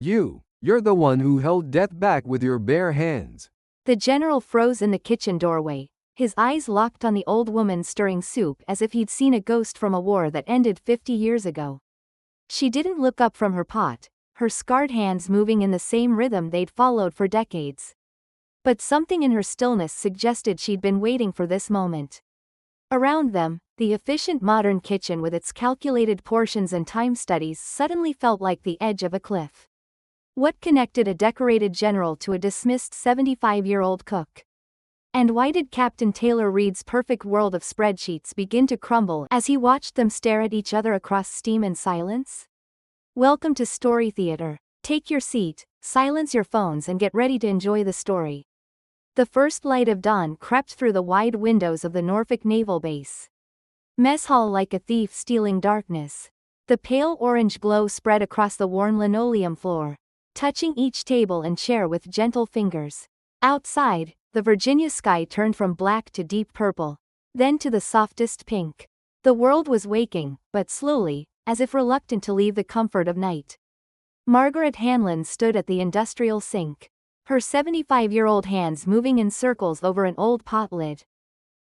You're the one who held death back with your bare hands. The general froze in the kitchen doorway, his eyes locked on the old woman stirring soup as if he'd seen a ghost from a war that ended 50 years ago. She didn't look up from her pot, her scarred hands moving in the same rhythm they'd followed for decades. But something in her stillness suggested she'd been waiting for this moment. Around them, the efficient modern kitchen with its calculated portions and time studies suddenly felt like the edge of a cliff. What connected a decorated general to a dismissed 75-year-old cook? And why did Captain Taylor Reed's perfect world of spreadsheets begin to crumble as he watched them stare at each other across steam and silence? Welcome to Story Theater. Take your seat, silence your phones and get ready to enjoy the story. The first light of dawn crept through the wide windows of the Norfolk Naval Base mess hall like a thief stealing darkness. The pale orange glow spread across the worn linoleum floor, touching each table and chair with gentle fingers. Outside, the Virginia sky turned from black to deep purple, then to the softest pink. The world was waking, but slowly, as if reluctant to leave the comfort of night. Margaret Hanlon stood at the industrial sink, her 75-year-old hands moving in circles over an old pot lid.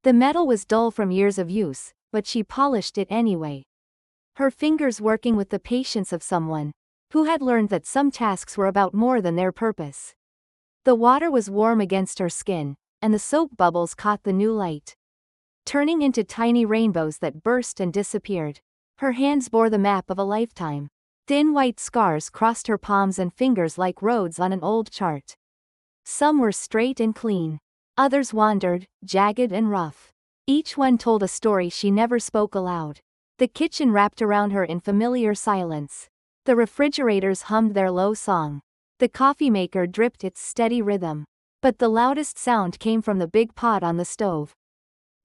The metal was dull from years of use, but she polished it anyway. Her fingers working with the patience of someone who had learned that some tasks were about more than their purpose. The water was warm against her skin, and the soap bubbles caught the new light, turning into tiny rainbows that burst and disappeared. Her hands bore the map of a lifetime. Thin white scars crossed her palms and fingers like roads on an old chart. Some were straight and clean. Others wandered, jagged and rough. Each one told a story she never spoke aloud. The kitchen wrapped around her in familiar silence. The refrigerators hummed their low song. The coffee maker dripped its steady rhythm. But the loudest sound came from the big pot on the stove.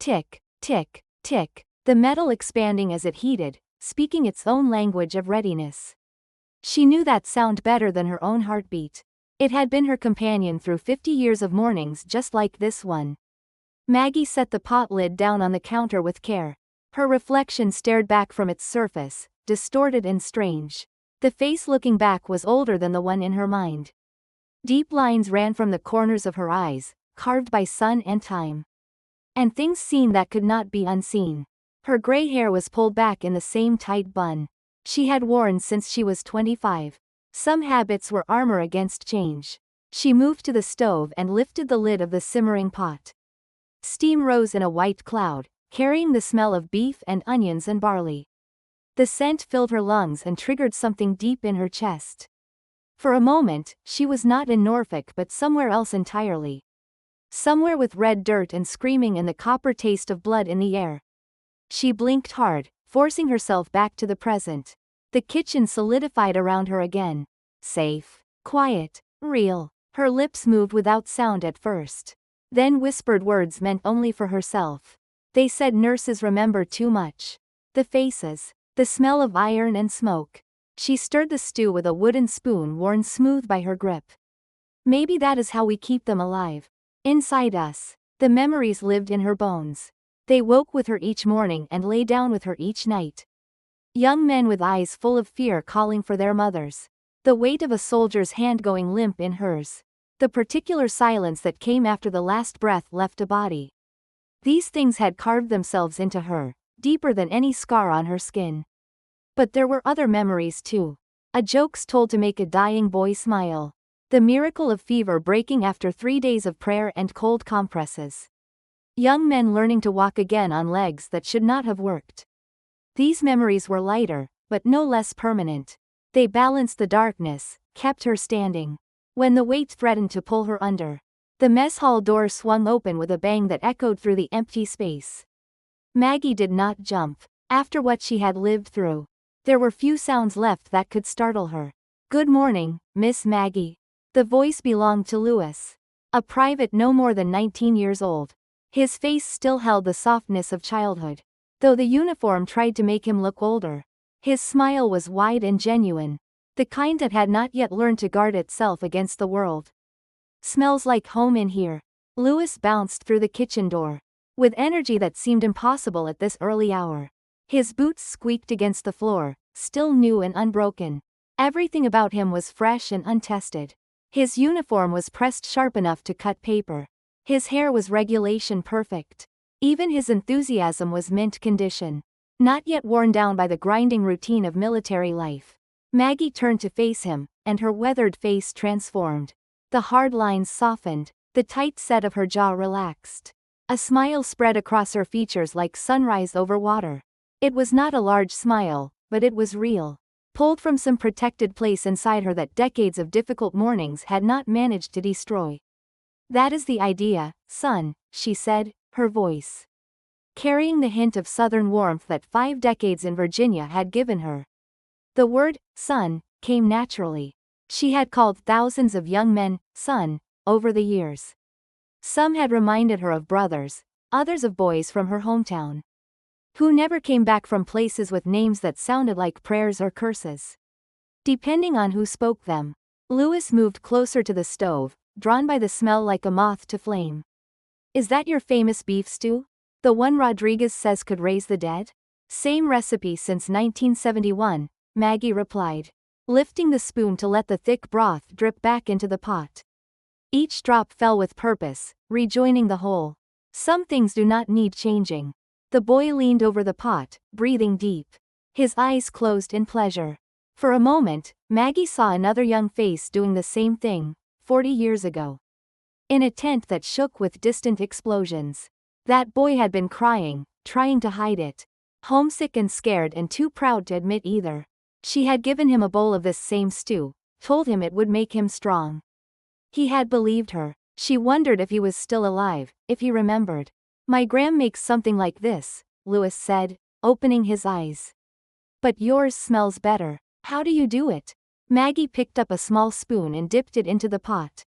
Tick, tick, tick, the metal expanding as it heated, speaking its own language of readiness. She knew that sound better than her own heartbeat. It had been her companion through 50 years of mornings just like this one. Maggie set the pot lid down on the counter with care. Her reflection stared back from its surface, distorted and strange. The face looking back was older than the one in her mind. Deep lines ran from the corners of her eyes, carved by sun and time. And things seen that could not be unseen. Her gray hair was pulled back in the same tight bun she had worn since she was 25. Some habits were armor against change. She moved to the stove and lifted the lid of the simmering pot. Steam rose in a white cloud, carrying the smell of beef and onions and barley. The scent filled her lungs and triggered something deep in her chest. For a moment, she was not in Norfolk but somewhere else entirely. Somewhere with red dirt and screaming and the copper taste of blood in the air. She blinked hard, forcing herself back to the present. The kitchen solidified around her again. Safe, quiet, real. Her lips moved without sound at first. Then whispered words meant only for herself. They said nurses remember too much. The faces, the smell of iron and smoke. She stirred the stew with a wooden spoon worn smooth by her grip. Maybe that is how we keep them alive. Inside us. The memories lived in her bones. They woke with her each morning and lay down with her each night. Young men with eyes full of fear calling for their mothers. The weight of a soldier's hand going limp in hers. The particular silence that came after the last breath left a body. These things had carved themselves into her, deeper than any scar on her skin. But there were other memories too. Jokes told to make a dying boy smile. The miracle of fever breaking after 3 days of prayer and cold compresses. Young men learning to walk again on legs that should not have worked. These memories were lighter, but no less permanent. They balanced the darkness, kept her standing. When the weight threatened to pull her under, the mess hall door swung open with a bang that echoed through the empty space. Maggie did not jump. After what she had lived through, there were few sounds left that could startle her. "Good morning, Miss Maggie." The voice belonged to Lewis, a private no more than 19 years old. His face still held the softness of childhood, though the uniform tried to make him look older. His smile was wide and genuine, the kind that had not yet learned to guard itself against the world. "Smells like home in here." Lewis bounced through the kitchen door, with energy that seemed impossible at this early hour. His boots squeaked against the floor, still new and unbroken. Everything about him was fresh and untested. His uniform was pressed sharp enough to cut paper. His hair was regulation perfect. Even his enthusiasm was mint condition. Not yet worn down by the grinding routine of military life. Maggie turned to face him, and her weathered face transformed. The hard lines softened, the tight set of her jaw relaxed. A smile spread across her features like sunrise over water. It was not a large smile, but it was real. Pulled from some protected place inside her that decades of difficult mornings had not managed to destroy. "That is the idea, son," she said, her voice carrying the hint of southern warmth that 5 decades in Virginia had given her. The word, son, came naturally. She had called thousands of young men, son, over the years. Some had reminded her of brothers, others of boys from her hometown, who never came back from places with names that sounded like prayers or curses. Depending on who spoke them. Louis moved closer to the stove, drawn by the smell like a moth to flame. "Is that your famous beef stew? The one Rodriguez says could raise the dead?" "Same recipe since 1971, Maggie replied, lifting the spoon to let the thick broth drip back into the pot. Each drop fell with purpose, rejoining the whole. Some things do not need changing. The boy leaned over the pot, breathing deep. His eyes closed in pleasure. For a moment, Maggie saw another young face doing the same thing, 40 years ago. In a tent that shook with distant explosions. That boy had been crying, trying to hide it. Homesick and scared and too proud to admit either. She had given him a bowl of this same stew, told him it would make him strong. He had believed her. She wondered if he was still alive, if he remembered. "My gram makes something like this," Louis said, opening his eyes. "But yours smells better. How do you do it?" Maggie picked up a small spoon and dipped it into the pot.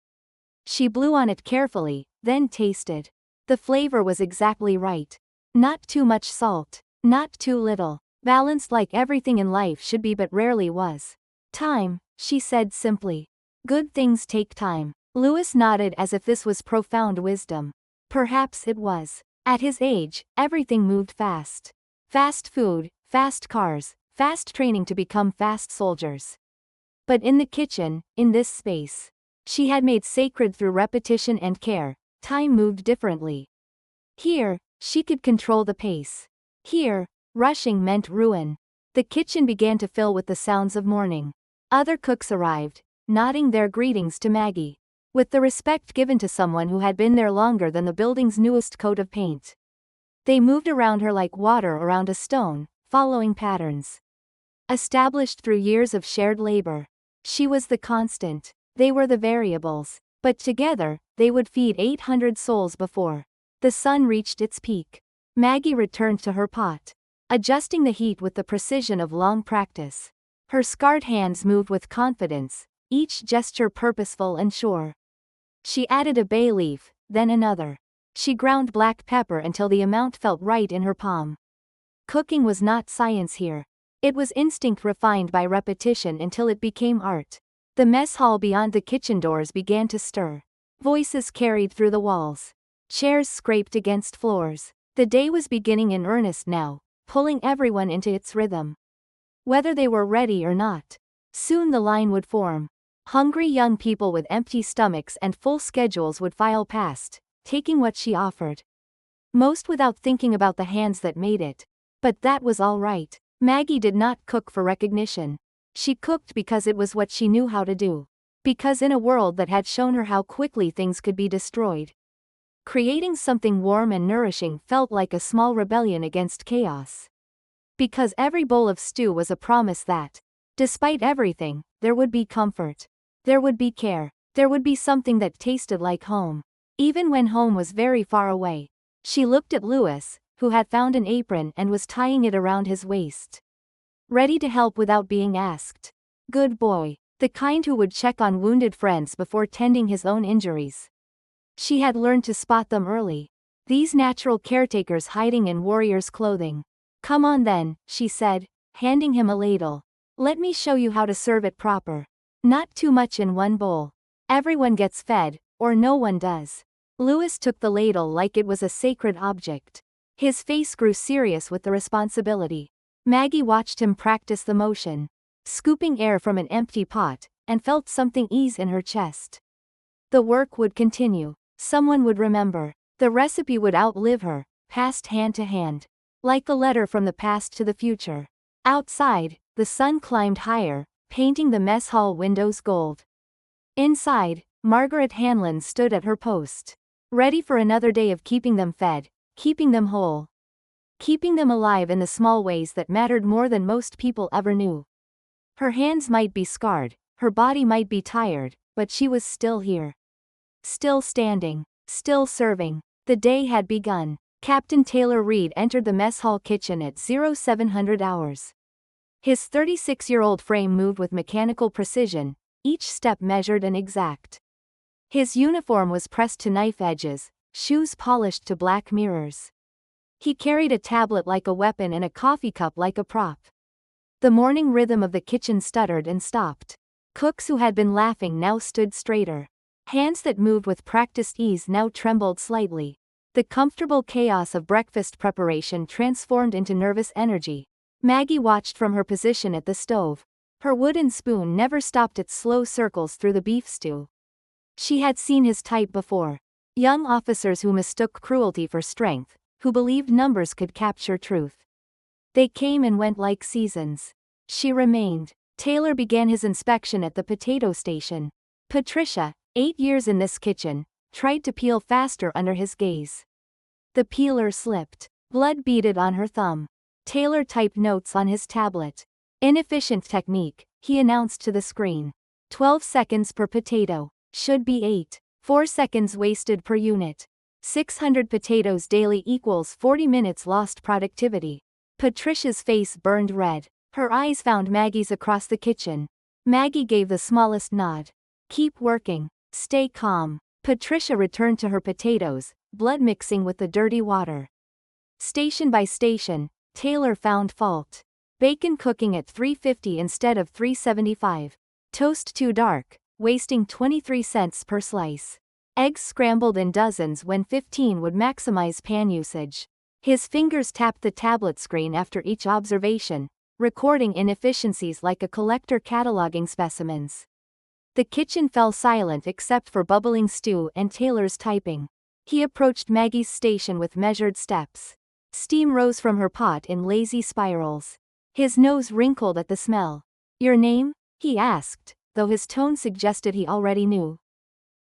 She blew on it carefully, then tasted. The flavor was exactly right. Not too much salt, not too little. Balanced like everything in life should be but rarely was. "Time," she said simply. "Good things take time." Louis nodded as if this was profound wisdom. Perhaps it was. At his age, everything moved fast. Fast food, fast cars, fast training to become fast soldiers. But in the kitchen, in this space, she had made sacred through repetition and care, time moved differently. Here, she could control the pace. Here, rushing meant ruin. The kitchen began to fill with the sounds of morning. Other cooks arrived, nodding their greetings to Maggie, with the respect given to someone who had been there longer than the building's newest coat of paint. They moved around her like water around a stone, following patterns established through years of shared labor. She was the constant. They were the variables. But together, they would feed 800 souls before the sun reached its peak. Maggie returned to her pot, adjusting the heat with the precision of long practice. Her scarred hands moved with confidence, each gesture purposeful and sure. She added a bay leaf, then another. She ground black pepper until the amount felt right in her palm. Cooking was not science here. It was instinct refined by repetition until it became art. The mess hall beyond the kitchen doors began to stir. Voices carried through the walls. Chairs scraped against floors. The day was beginning in earnest now, pulling everyone into its rhythm. Whether they were ready or not. Soon the line would form. Hungry young people with empty stomachs and full schedules would file past, taking what she offered. Most without thinking about the hands that made it. But that was all right. Maggie did not cook for recognition. She cooked because it was what she knew how to do. Because in a world that had shown her how quickly things could be destroyed, creating something warm and nourishing felt like a small rebellion against chaos. Because every bowl of stew was a promise that, despite everything, there would be comfort. There would be care. There would be something that tasted like home. Even when home was very far away. She looked at Louis, who had found an apron and was tying it around his waist. Ready to help without being asked. Good boy. The kind who would check on wounded friends before tending his own injuries. She had learned to spot them early. These natural caretakers hiding in warriors' clothing. "Come on then," she said, handing him a ladle. "Let me show you how to serve it proper. Not too much in one bowl. Everyone gets fed, or no one does." Louis took the ladle like it was a sacred object. His face grew serious with the responsibility. Maggie watched him practice the motion. scooping air from an empty pot, and felt something ease in her chest. The work would continue. Someone would remember. The recipe would outlive her, passed hand to hand. Like a letter from the past to the future. Outside, the sun climbed higher, painting the mess hall windows gold. Inside, Margaret Hanlon stood at her post. Ready for another day of keeping them fed, keeping them whole. Keeping them alive in the small ways that mattered more than most people ever knew. Her hands might be scarred, her body might be tired, but she was still here. Still standing, still serving. The day had begun. Captain Taylor Reed entered the mess hall kitchen at 0700 hours. His 36-year-old frame moved with mechanical precision, each step measured and exact. His uniform was pressed to knife edges, shoes polished to black mirrors. He carried a tablet like a weapon and a coffee cup like a prop. The morning rhythm of the kitchen stuttered and stopped. Cooks who had been laughing now stood straighter. Hands that moved with practiced ease now trembled slightly. The comfortable chaos of breakfast preparation transformed into nervous energy. Maggie watched from her position at the stove. Her wooden spoon never stopped its slow circles through the beef stew. She had seen his type before. Young officers who mistook cruelty for strength, who believed numbers could capture truth. They came and went like seasons. She remained. Taylor began his inspection at the potato station. Patricia, 8 years in this kitchen, tried to peel faster under his gaze. The peeler slipped. Blood beaded on her thumb. Taylor typed notes on his tablet. Inefficient technique, he announced to the screen. 12 seconds per potato. Should be 8. 4 seconds wasted per unit. 600 potatoes daily equals 40 minutes lost productivity. Patricia's face burned red. Her eyes found Maggie's across the kitchen. Maggie gave the smallest nod. Keep working. Stay calm. Patricia returned to her potatoes, blood mixing with the dirty water. Station by station, Taylor found fault. Bacon cooking at 350 instead of 375. Toast too dark, wasting 23 cents per slice. Eggs scrambled in dozens when 15 would maximize pan usage. His fingers tapped the tablet screen after each observation, recording inefficiencies like a collector cataloging specimens. The kitchen fell silent except for bubbling stew and Taylor's typing. He approached Maggie's station with measured steps. Steam rose from her pot in lazy spirals. His nose wrinkled at the smell. Your name? He asked, though his tone suggested he already knew.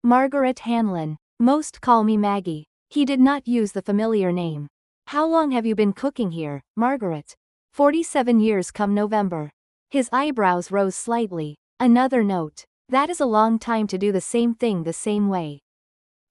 Margaret Hanlon. Most call me Maggie. He did not use the familiar name. How long have you been cooking here, Margaret? 47 years come November. His eyebrows rose slightly. Another note. That is a long time to do the same thing the same way.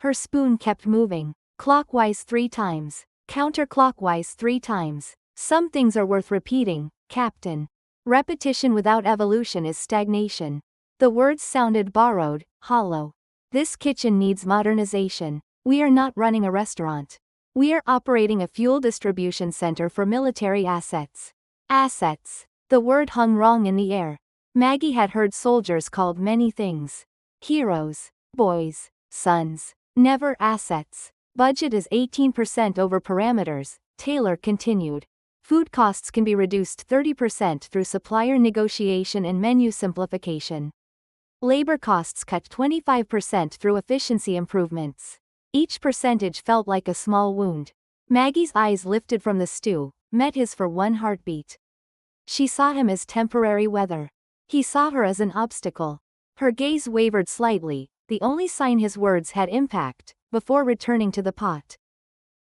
Her spoon kept moving. Clockwise 3 times. Counterclockwise 3 times. Some things are worth repeating, Captain. Repetition without evolution is stagnation. The words sounded borrowed, hollow. This kitchen needs modernization. We are not running a restaurant. We are operating a fuel distribution center for military assets. Assets. The word hung wrong in the air. Maggie had heard soldiers called many things. Heroes, boys, sons, never assets. Budget is 18% over parameters, Taylor continued. Food costs can be reduced 30% through supplier negotiation and menu simplification. Labor costs cut 25% through efficiency improvements. Each percentage felt like a small wound. Maggie's eyes lifted from the stew, met his for one heartbeat. She saw him as temporary weather. He saw her as an obstacle. Her gaze wavered slightly, the only sign his words had impact, before returning to the pot.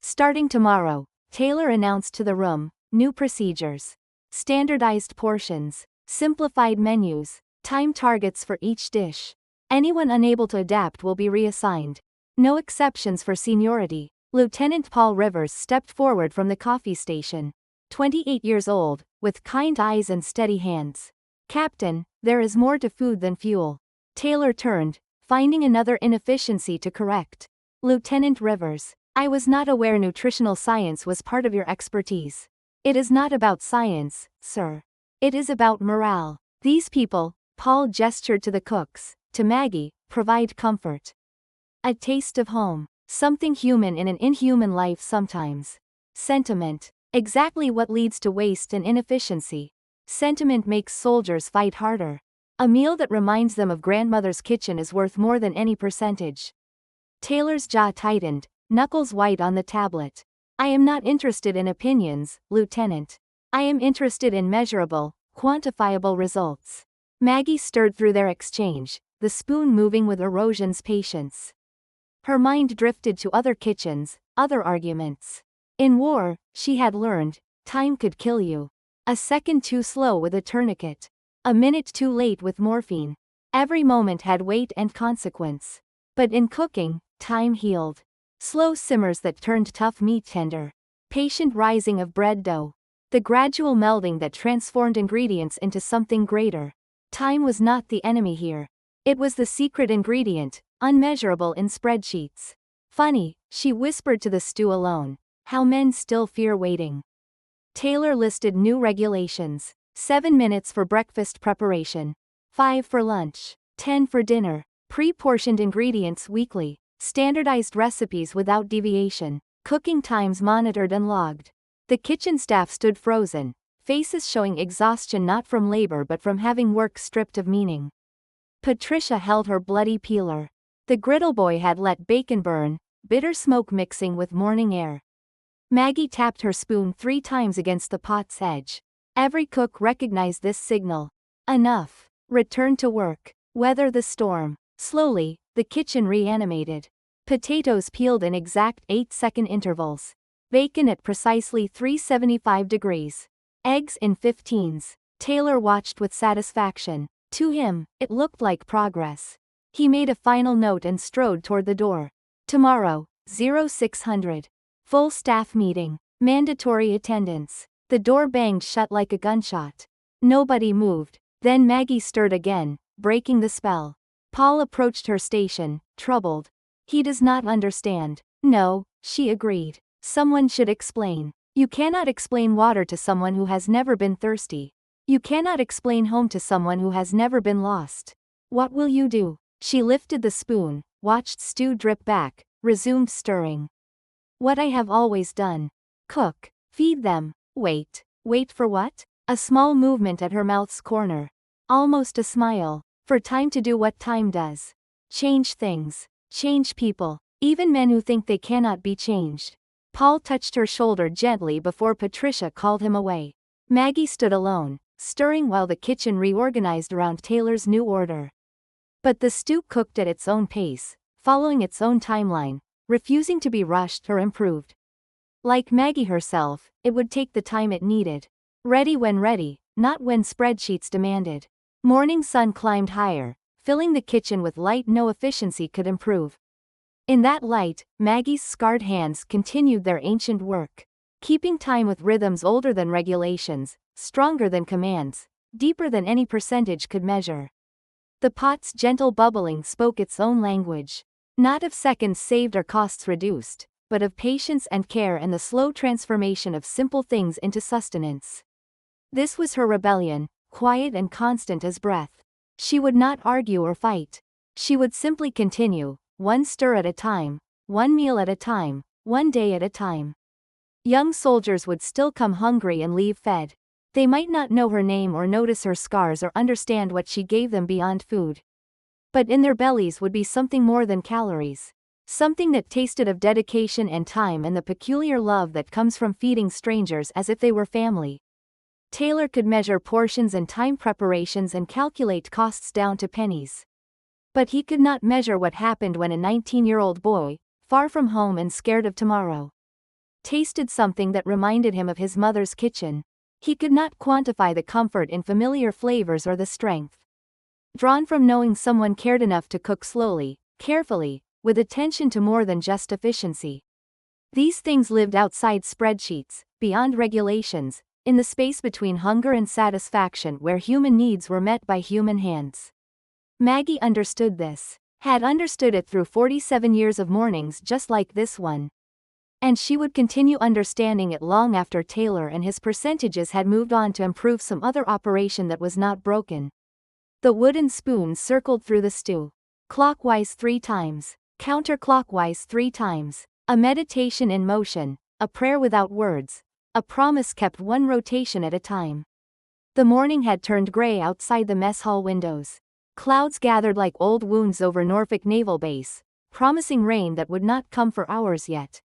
Starting tomorrow, Taylor announced to the room, new procedures. Standardized portions, simplified menus, time targets for each dish. Anyone unable to adapt will be reassigned. No exceptions for seniority. Lieutenant Paul Rivers stepped forward from the coffee station. 28 years old, with kind eyes and steady hands. Captain, there is more to food than fuel. Taylor turned, finding another inefficiency to correct. Lieutenant Rivers, I was not aware nutritional science was part of your expertise. It is not about science, sir. It is about morale. These people, Paul gestured to the cooks, to Maggie, provide comfort. A taste of home. Something human in an inhuman life sometimes. Sentiment. Exactly what leads to waste and inefficiency. Sentiment makes soldiers fight harder. A meal that reminds them of grandmother's kitchen is worth more than any percentage. Taylor's jaw tightened, knuckles white on the tablet. I am not interested in opinions, Lieutenant. I am interested in measurable, quantifiable results. Maggie stirred through their exchange, the spoon moving with erosion's patience. Her mind drifted to other kitchens, other arguments. In war, she had learned, time could kill you. A second too slow with a tourniquet. A minute too late with morphine. Every moment had weight and consequence. But in cooking, time healed. Slow simmers that turned tough meat tender. Patient rising of bread dough. The gradual melding that transformed ingredients into something greater. Time was not the enemy here. It was the secret ingredient, unmeasurable in spreadsheets. Funny, she whispered to the stew alone, how men still fear waiting. Taylor listed new regulations. 7 minutes for breakfast preparation. 5 for lunch. 10 for dinner. Pre-portioned ingredients weekly. Standardized recipes without deviation. Cooking times monitored and logged. The kitchen staff stood frozen, faces showing exhaustion not from labor but from having work stripped of meaning. Patricia held her bloody peeler. The griddle boy had let bacon burn, bitter smoke mixing with morning air. Maggie tapped her spoon 3 times against the pot's edge. Every cook recognized this signal. Enough. Return to work. Weather the storm. Slowly, the kitchen reanimated. Potatoes peeled in exact 8-second intervals. Bacon at precisely 375 degrees. Eggs in 15s. Taylor watched with satisfaction. To him, it looked like progress. He made a final note and strode toward the door. Tomorrow, 0600. Full staff meeting. Mandatory attendance. The door banged shut like a gunshot. Nobody moved. Then Maggie stirred again, breaking the spell. Paul approached her station, troubled. He does not understand. No, she agreed. Someone should explain. You cannot explain water to someone who has never been thirsty. You cannot explain home to someone who has never been lost. What will you do? She lifted the spoon, watched stew drip back, resumed stirring. What I have always done. Cook. Feed them. Wait. Wait for what? A small movement at her mouth's corner. Almost a smile. For time to do what time does. Change things. Change people. Even men who think they cannot be changed. Paul touched her shoulder gently before Patricia called him away. Maggie stood alone, stirring while the kitchen reorganized around Taylor's new order. But the stew cooked at its own pace, following its own timeline, refusing to be rushed or improved. Like Maggie herself, it would take the time it needed. Ready when ready, not when spreadsheets demanded. Morning sun climbed higher, filling the kitchen with light no efficiency could improve. In that light, Maggie's scarred hands continued their ancient work, keeping time with rhythms older than regulations, stronger than commands, deeper than any percentage could measure. The pot's gentle bubbling spoke its own language, not of seconds saved or costs reduced, but of patience and care and the slow transformation of simple things into sustenance. This was her rebellion, quiet and constant as breath. She would not argue or fight. She would simply continue, one stir at a time, one meal at a time, one day at a time. Young soldiers would still come hungry and leave fed. They might not know her name or notice her scars or understand what she gave them beyond food. But in their bellies would be something more than calories. Something that tasted of dedication and time and the peculiar love that comes from feeding strangers as if they were family. Taylor could measure portions and time preparations and calculate costs down to pennies. But he could not measure what happened when a 19-year-old boy, far from home and scared of tomorrow, tasted something that reminded him of his mother's kitchen. He could not quantify the comfort in familiar flavors or the strength drawn from knowing someone cared enough to cook slowly, carefully, with attention to more than just efficiency. These things lived outside spreadsheets, beyond regulations, in the space between hunger and satisfaction where human needs were met by human hands. Maggie understood this, had understood it through 47 years of mornings just like this one. And she would continue understanding it long after Taylor and his percentages had moved on to improve some other operation that was not broken. The wooden spoon circled through the stew. Clockwise 3 times. Counterclockwise 3 times. A meditation in motion. A prayer without words. A promise kept one rotation at a time. The morning had turned gray outside the mess hall windows. Clouds gathered like old wounds over Norfolk Naval Base, promising rain that would not come for hours yet.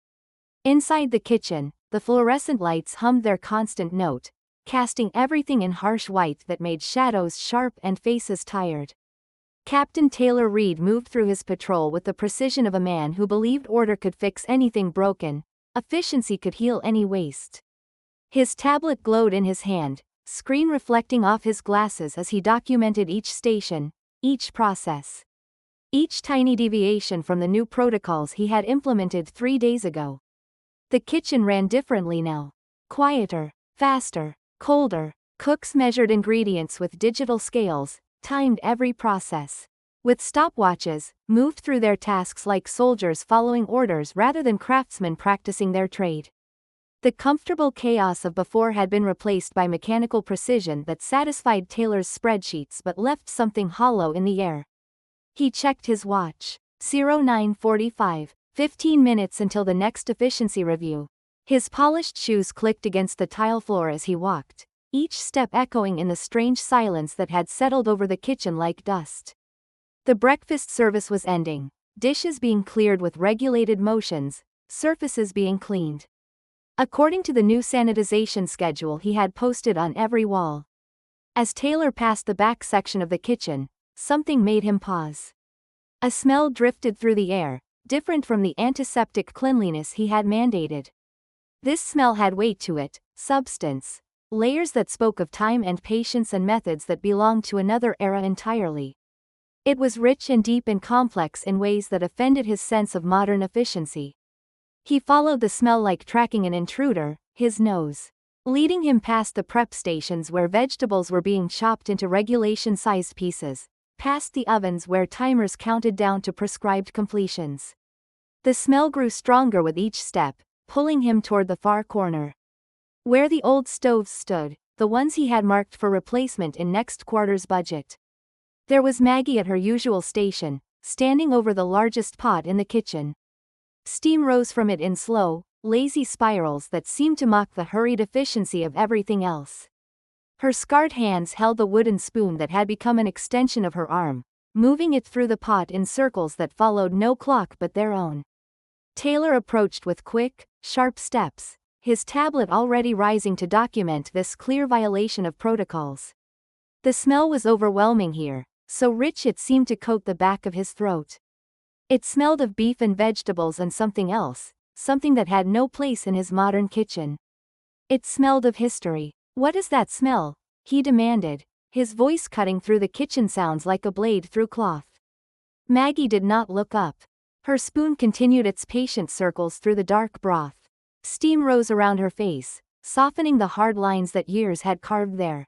Inside the kitchen, the fluorescent lights hummed their constant note, casting everything in harsh white that made shadows sharp and faces tired. Captain Taylor Reed moved through his patrol with the precision of a man who believed order could fix anything broken, efficiency could heal any waste. His tablet glowed in his hand, screen reflecting off his glasses as he documented each station, each process, each tiny deviation from the new protocols he had implemented 3 days ago. The kitchen ran differently now. Quieter, faster, colder. Cooks measured ingredients with digital scales, timed every process. With stopwatches, moved through their tasks like soldiers following orders rather than craftsmen practicing their trade. The comfortable chaos of before had been replaced by mechanical precision that satisfied Taylor's spreadsheets but left something hollow in the air. He checked his watch. 09:45, 15 minutes until the next efficiency review. His polished shoes clicked against the tile floor as he walked, each step echoing in the strange silence that had settled over the kitchen like dust. The breakfast service was ending, dishes being cleared with regulated motions, surfaces being cleaned. According to the new sanitization schedule he had posted on every wall. As Taylor passed the back section of the kitchen, something made him pause. A smell drifted through the air, different from the antiseptic cleanliness he had mandated. This smell had weight to it, substance, layers that spoke of time and patience and methods that belonged to another era entirely. It was rich and deep and complex in ways that offended his sense of modern efficiency. He followed the smell like tracking an intruder, his nose leading him past the prep stations where vegetables were being chopped into regulation-sized pieces, past the ovens where timers counted down to prescribed completions. The smell grew stronger with each step, pulling him toward the far corner. Where the old stoves stood, the ones he had marked for replacement in next quarter's budget. There was Maggie at her usual station, standing over the largest pot in the kitchen. Steam rose from it in slow, lazy spirals that seemed to mock the hurried efficiency of everything else. Her scarred hands held the wooden spoon that had become an extension of her arm, moving it through the pot in circles that followed no clock but their own. Taylor approached with quick, sharp steps, his tablet already rising to document this clear violation of protocols. The smell was overwhelming here, so rich it seemed to coat the back of his throat. It smelled of beef and vegetables and something else, something that had no place in his modern kitchen. It smelled of history. "What is that smell?" he demanded, his voice cutting through the kitchen sounds like a blade through cloth. Maggie did not look up. Her spoon continued its patient circles through the dark broth. Steam rose around her face, softening the hard lines that years had carved there.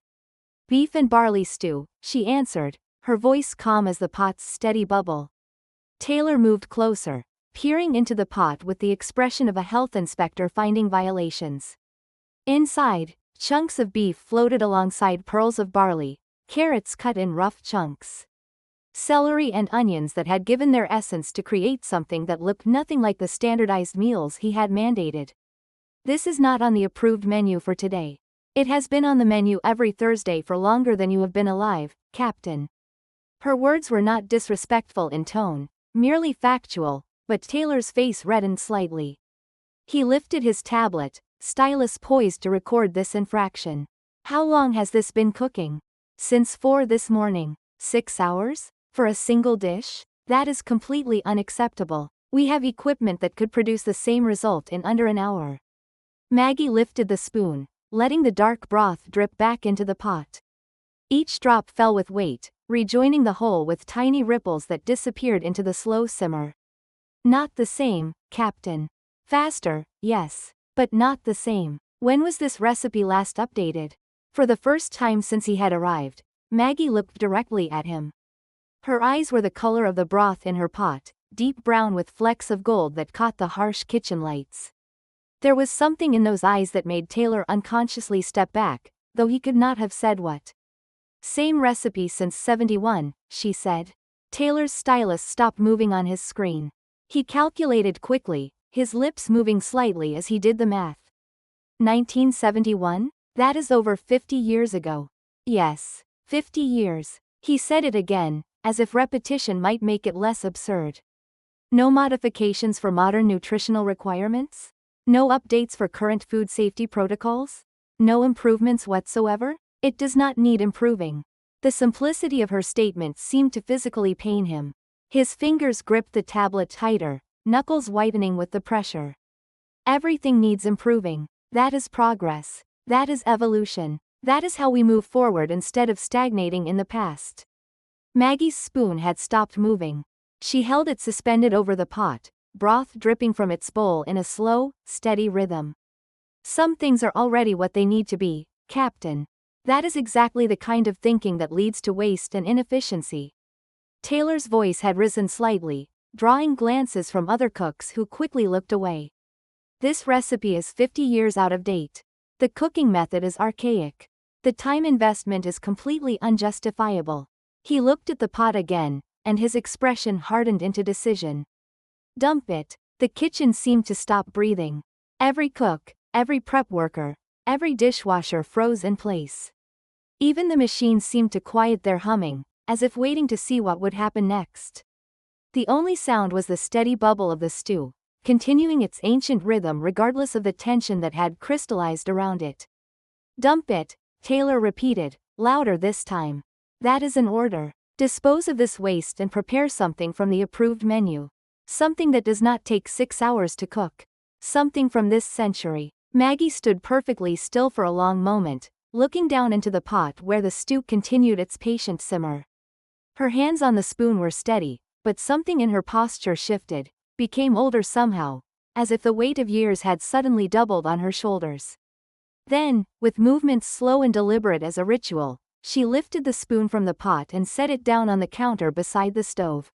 "Beef and barley stew," she answered, her voice calm as the pot's steady bubble. Taylor moved closer, peering into the pot with the expression of a health inspector finding violations. Inside, chunks of beef floated alongside pearls of barley, carrots cut in rough chunks, celery and onions that had given their essence to create something that looked nothing like the standardized meals he had mandated. "This is not on the approved menu for today. It has been on the menu every Thursday for longer than you have been alive, Captain." Her words were not disrespectful in tone, merely factual, but Taylor's face reddened slightly. He lifted his tablet, stylus poised to record this infraction. "How long has this been cooking?" "Since 4 this morning." 6 hours? For a single dish? That is completely unacceptable. We have equipment that could produce the same result in under an hour. Maggie lifted the spoon, letting the dark broth drip back into the pot. Each drop fell with weight, rejoining the whole with tiny ripples that disappeared into the slow simmer. "Not the same, Captain." "Faster, yes. But not the same. When was this recipe last updated?" For the first time since he had arrived, Maggie looked directly at him. Her eyes were the color of the broth in her pot, deep brown with flecks of gold that caught the harsh kitchen lights. There was something in those eyes that made Taylor unconsciously step back, though he could not have said what. "Same recipe since 71, she said. Taylor's stylus stopped moving on his screen. He calculated quickly, his lips moving slightly as he did the math. 1971? That is over 50 years ago. Yes. 50 years. He said it again, as if repetition might make it less absurd. No modifications for modern nutritional requirements? No updates for current food safety protocols? No improvements whatsoever? It does not need improving. The simplicity of her statement seemed to physically pain him. His fingers gripped the tablet tighter, knuckles whitening with the pressure. Everything needs improving. That is progress. That is evolution. That is how we move forward instead of stagnating in the past. Maggie's spoon had stopped moving. She held it suspended over the pot, broth dripping from its bowl in a slow, steady rhythm. Some things are already what they need to be, Captain. That is exactly the kind of thinking that leads to waste and inefficiency. Taylor's voice had risen slightly, drawing glances from other cooks who quickly looked away. This recipe is 50 years out of date. The cooking method is archaic. The time investment is completely unjustifiable. He looked at the pot again, and his expression hardened into decision. Dump it. The kitchen seemed to stop breathing. Every cook, every prep worker, every dishwasher froze in place. Even the machines seemed to quiet their humming, as if waiting to see what would happen next. The only sound was the steady bubble of the stew, continuing its ancient rhythm regardless of the tension that had crystallized around it. Dump it, Taylor repeated, louder this time. That is an order. Dispose of this waste and prepare something from the approved menu. Something that does not take 6 hours to cook. Something from this century. Maggie stood perfectly still for a long moment, looking down into the pot where the stew continued its patient simmer. Her hands on the spoon were steady, but something in her posture shifted, became older somehow, as if the weight of years had suddenly doubled on her shoulders. Then, with movements slow and deliberate as a ritual, she lifted the spoon from the pot and set it down on the counter beside the stove.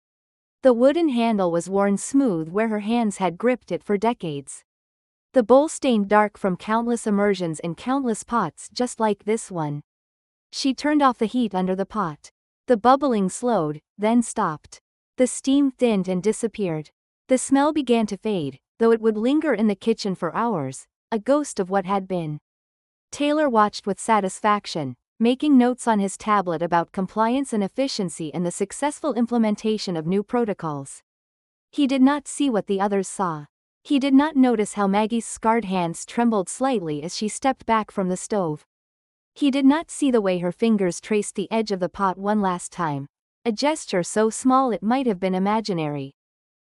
The wooden handle was worn smooth where her hands had gripped it for decades. The bowl stained dark from countless immersions in countless pots just like this one. She turned off the heat under the pot. The bubbling slowed, then stopped. The steam thinned and disappeared. The smell began to fade, though it would linger in the kitchen for hours, a ghost of what had been. Taylor watched with satisfaction, making notes on his tablet about compliance and efficiency and the successful implementation of new protocols. He did not see what the others saw. He did not notice how Maggie's scarred hands trembled slightly as she stepped back from the stove. He did not see the way her fingers traced the edge of the pot one last time, a gesture so small it might have been imaginary.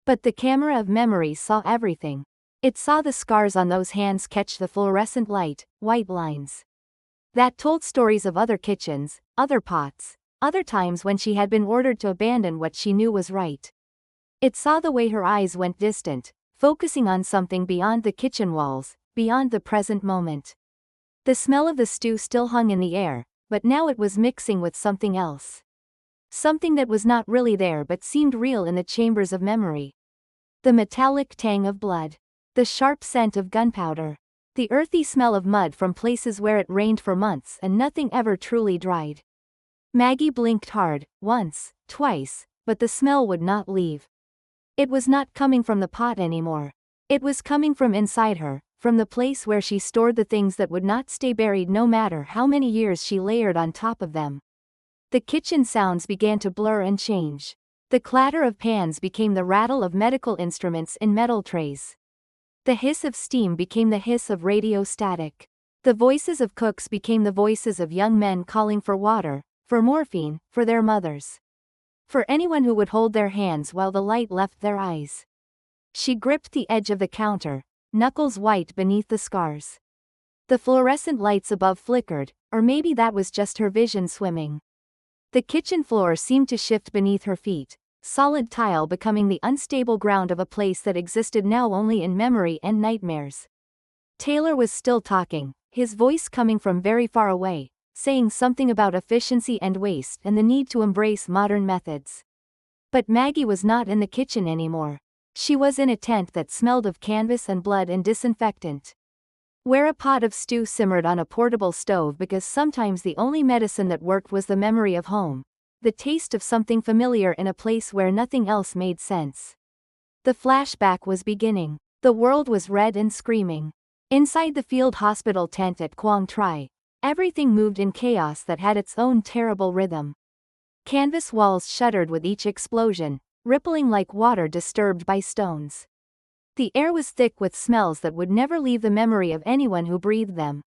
But the camera of memory saw everything. It saw the scars on those hands catch the fluorescent light, white lines. That told stories of other kitchens, other pots, other times when she had been ordered to abandon what she knew was right. It saw the way her eyes went distant, focusing on something beyond the kitchen walls, beyond the present moment. The smell of the stew still hung in the air, but now it was mixing with something else. Something that was not really there but seemed real in the chambers of memory. The metallic tang of blood. The sharp scent of gunpowder. The earthy smell of mud from places where it rained for months and nothing ever truly dried. Maggie blinked hard, once, twice, but the smell would not leave. It was not coming from the pot anymore. It was coming from inside her, from the place where she stored the things that would not stay buried no matter how many years she layered on top of them. The kitchen sounds began to blur and change. The clatter of pans became the rattle of medical instruments in metal trays. The hiss of steam became the hiss of radio static. The voices of cooks became the voices of young men calling for water, for morphine, for their mothers. For anyone who would hold their hands while the light left their eyes. She gripped the edge of the counter, knuckles white beneath the scars. The fluorescent lights above flickered, or maybe that was just her vision swimming. The kitchen floor seemed to shift beneath her feet, solid tile becoming the unstable ground of a place that existed now only in memory and nightmares. Taylor was still talking, his voice coming from very far away, saying something about efficiency and waste and the need to embrace modern methods. But Maggie was not in the kitchen anymore. She was in a tent that smelled of canvas and blood and disinfectant. Where a pot of stew simmered on a portable stove because sometimes the only medicine that worked was the memory of home. The taste of something familiar in a place where nothing else made sense. The flashback was beginning. The world was red and screaming. Inside the field hospital tent at Quang Tri, Everything moved in chaos that had its own terrible rhythm. Canvas walls shuddered with each explosion, rippling like water disturbed by stones. The air was thick with smells that would never leave the memory of anyone who breathed them.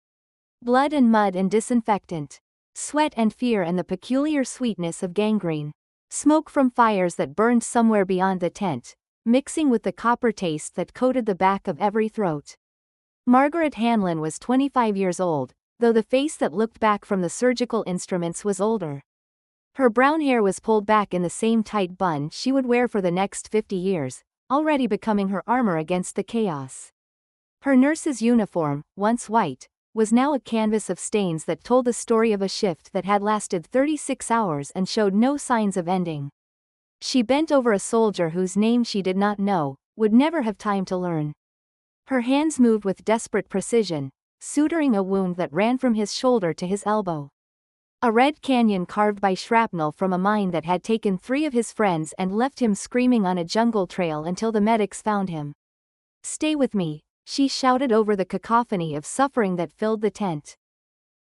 Blood and mud and disinfectant. Sweat and fear and the peculiar sweetness of gangrene. Smoke from fires that burned somewhere beyond the tent, mixing with the copper taste that coated the back of every throat. Margaret Hanlon was 25 years old, though the face that looked back from the surgical instruments was older. Her brown hair was pulled back in the same tight bun she would wear for the next 50 years, already becoming her armor against the chaos. Her nurse's uniform, once white, was now a canvas of stains that told the story of a shift that had lasted 36 hours and showed no signs of ending. She bent over a soldier whose name she did not know, would never have time to learn. Her hands moved with desperate precision, suturing a wound that ran from his shoulder to his elbow. A red canyon carved by shrapnel from a mine that had taken 3 of his friends and left him screaming on a jungle trail until the medics found him. "Stay with me," she shouted over the cacophony of suffering that filled the tent.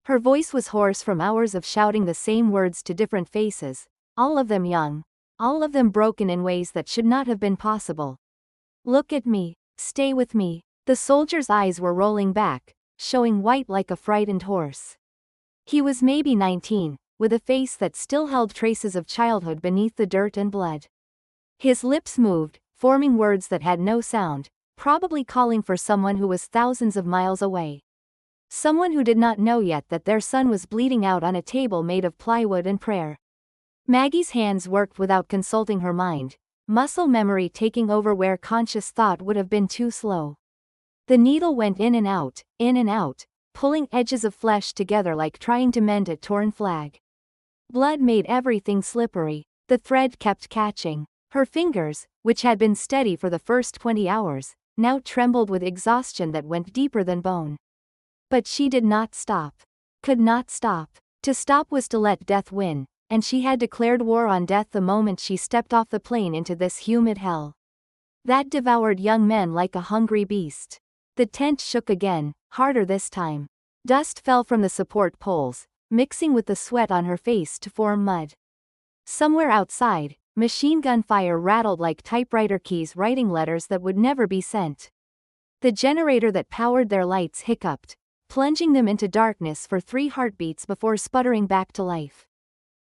Her voice was hoarse from hours of shouting the same words to different faces, all of them young, all of them broken in ways that should not have been possible. "Look at me, stay with me." The soldier's eyes were rolling back, showing white like a frightened horse. He was maybe 19, with a face that still held traces of childhood beneath the dirt and blood. His lips moved, forming words that had no sound, probably calling for someone who was thousands of miles away. Someone who did not know yet that their son was bleeding out on a table made of plywood and prayer. Maggie's hands worked without consulting her mind, muscle memory taking over where conscious thought would have been too slow. The needle went in and out, pulling edges of flesh together like trying to mend a torn flag. Blood made everything slippery. The thread kept catching. Her fingers, which had been steady for the first 20 hours, now trembled with exhaustion that went deeper than bone. But she did not stop. Could not stop. To stop was to let death win, and she had declared war on death the moment she stepped off the plane into this humid hell. That devoured young men like a hungry beast. The tent shook again, harder this time. Dust fell from the support poles, mixing with the sweat on her face to form mud. Somewhere outside, machine gun fire rattled like typewriter keys writing letters that would never be sent. The generator that powered their lights hiccuped, plunging them into darkness for 3 heartbeats before sputtering back to life.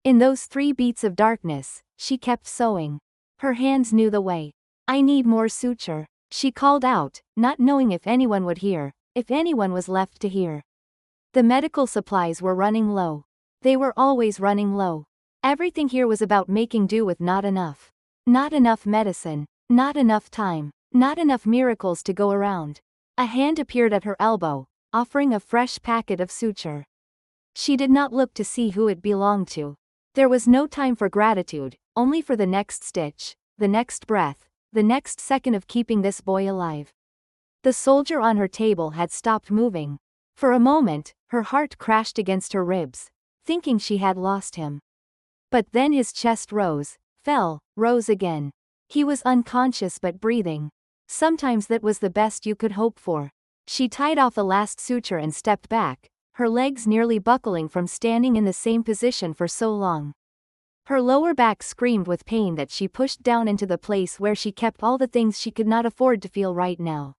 In those 3 beats of darkness, she kept sewing. Her hands knew the way. "I need more suture," she called out, not knowing if anyone would hear, if anyone was left to hear. The medical supplies were running low. They were always running low. Everything here was about making do with not enough. Not enough medicine, not enough time, not enough miracles to go around. A hand appeared at her elbow, offering a fresh packet of suture. She did not look to see who it belonged to. There was no time for gratitude, only for the next stitch, the next breath, the next second of keeping this boy alive. The soldier on her table had stopped moving. For a moment, her heart crashed against her ribs, thinking she had lost him. But then his chest rose, fell, rose again. He was unconscious but breathing. Sometimes that was the best you could hope for. She tied off the last suture and stepped back, her legs nearly buckling from standing in the same position for so long. Her lower back screamed with pain that she pushed down into the place where she kept all the things she could not afford to feel right now.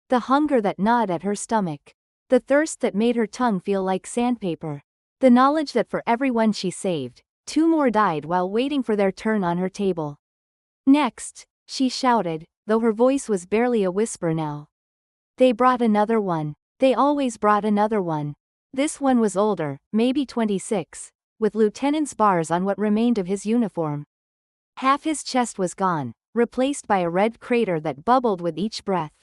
The hunger that gnawed at her stomach. The thirst that made her tongue feel like sandpaper. The knowledge that for everyone she saved, 2 more died while waiting for their turn on her table. "Next," she shouted, though her voice was barely a whisper now. They brought another one. They always brought another one. This one was older, maybe 26, with lieutenant's bars on what remained of his uniform. Half his chest was gone, replaced by a red crater that bubbled with each breath.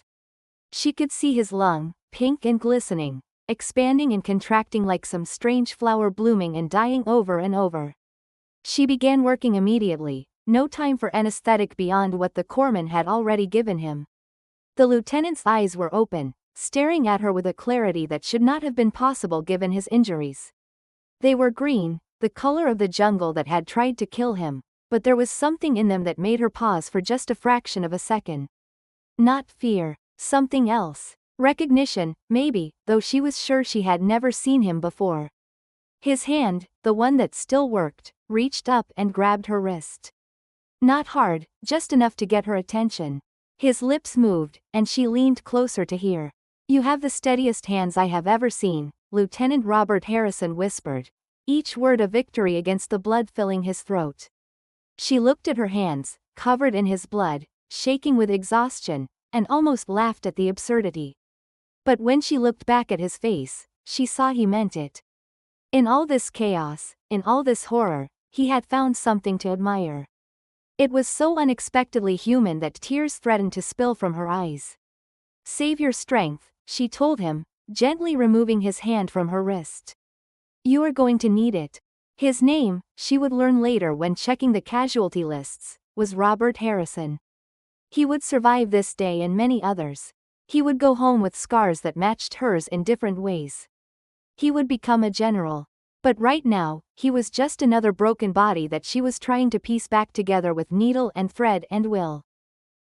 She could see his lung, pink and glistening, expanding and contracting like some strange flower blooming and dying over and over. She began working immediately, no time for anesthetic beyond what the corpsman had already given him. The lieutenant's eyes were open, staring at her with a clarity that should not have been possible given his injuries. They were green, the color of the jungle that had tried to kill him, but there was something in them that made her pause for just a fraction of a second. Not fear, something else. Recognition, maybe, though she was sure she had never seen him before. His hand, the one that still worked, reached up and grabbed her wrist. Not hard, just enough to get her attention. His lips moved, and she leaned closer to hear. "You have the steadiest hands I have ever seen," Lieutenant Robert Harrison whispered, each word a victory against the blood filling his throat. She looked at her hands, covered in his blood, shaking with exhaustion, and almost laughed at the absurdity. But when she looked back at his face, she saw he meant it. In all this chaos, in all this horror, he had found something to admire. It was so unexpectedly human that tears threatened to spill from her eyes. "Save your strength," she told him, gently removing his hand from her wrist. "You are going to need it." His name, she would learn later when checking the casualty lists, was Robert Harrison. He would survive this day and many others. He would go home with scars that matched hers in different ways. He would become a general. But right now, he was just another broken body that she was trying to piece back together with needle and thread and will.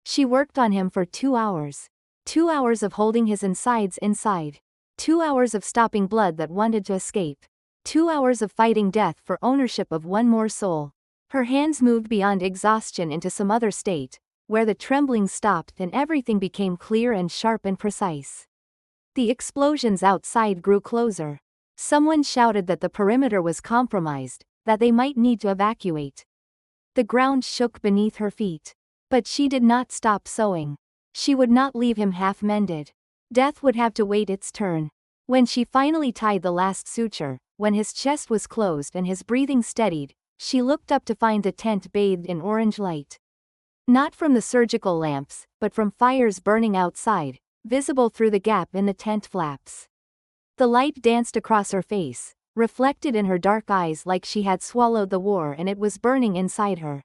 She worked on him for 2 hours. 2 hours of holding his insides inside. 2 hours of stopping blood that wanted to escape. 2 hours of fighting death for ownership of one more soul. Her hands moved beyond exhaustion into some other state, where the trembling stopped and everything became clear and sharp and precise. The explosions outside grew closer. Someone shouted that the perimeter was compromised, that they might need to evacuate. The ground shook beneath her feet. But she did not stop sewing. She would not leave him half-mended. Death would have to wait its turn. When she finally tied the last suture, when his chest was closed and his breathing steadied, she looked up to find the tent bathed in orange light. Not from the surgical lamps, but from fires burning outside, visible through the gap in the tent flaps. The light danced across her face, reflected in her dark eyes like she had swallowed the war and it was burning inside her.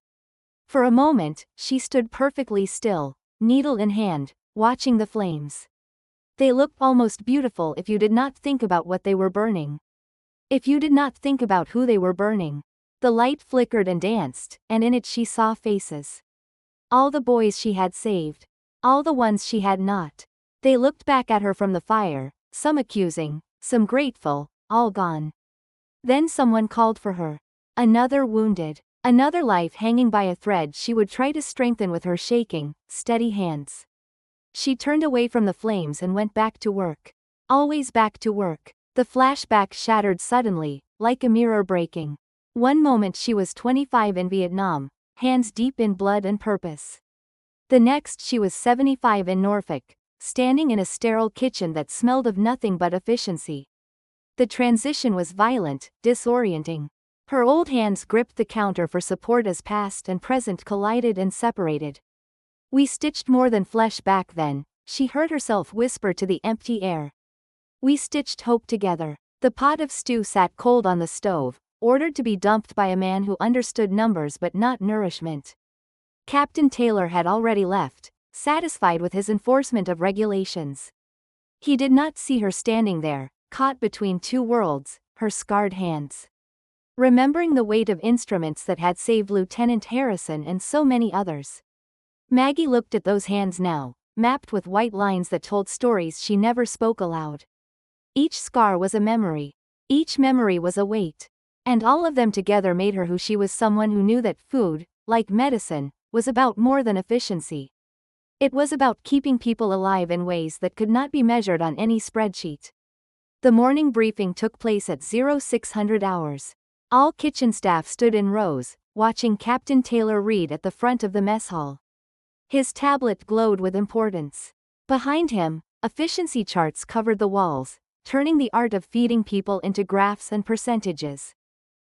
For a moment, she stood perfectly still, needle in hand, watching the flames. They looked almost beautiful if you did not think about what they were burning. If you did not think about who they were burning. The light flickered and danced, and in it she saw faces. All the boys she had saved. All the ones she had not. They looked back at her from the fire, some accusing, some grateful, all gone. Then someone called for her. Another wounded. Another life hanging by a thread she would try to strengthen with her shaking, steady hands. She turned away from the flames and went back to work. Always back to work. The flashback shattered suddenly, like a mirror breaking. One moment she was 25 in Vietnam, hands deep in blood and purpose. The next she was 75 in Norfolk, standing in a sterile kitchen that smelled of nothing but efficiency. The transition was violent, disorienting. Her old hands gripped the counter for support as past and present collided and separated. "We stitched more than flesh back then," she heard herself whisper to the empty air. "We stitched hope together." The pot of stew sat cold on the stove, ordered to be dumped by a man who understood numbers but not nourishment. Captain Taylor had already left, satisfied with his enforcement of regulations. He did not see her standing there, caught between two worlds, her scarred hands. Remembering the weight of instruments that had saved Lieutenant Harrison and so many others. Maggie looked at those hands now, mapped with white lines that told stories she never spoke aloud. Each scar was a memory. Each memory was a weight. And all of them together made her who she was, someone who knew that food, like medicine, was about more than efficiency. It was about keeping people alive in ways that could not be measured on any spreadsheet. The morning briefing took place at 0600 hours. All kitchen staff stood in rows, watching Captain Taylor read at the front of the mess hall. His tablet glowed with importance. Behind him, efficiency charts covered the walls, turning the art of feeding people into graphs and percentages.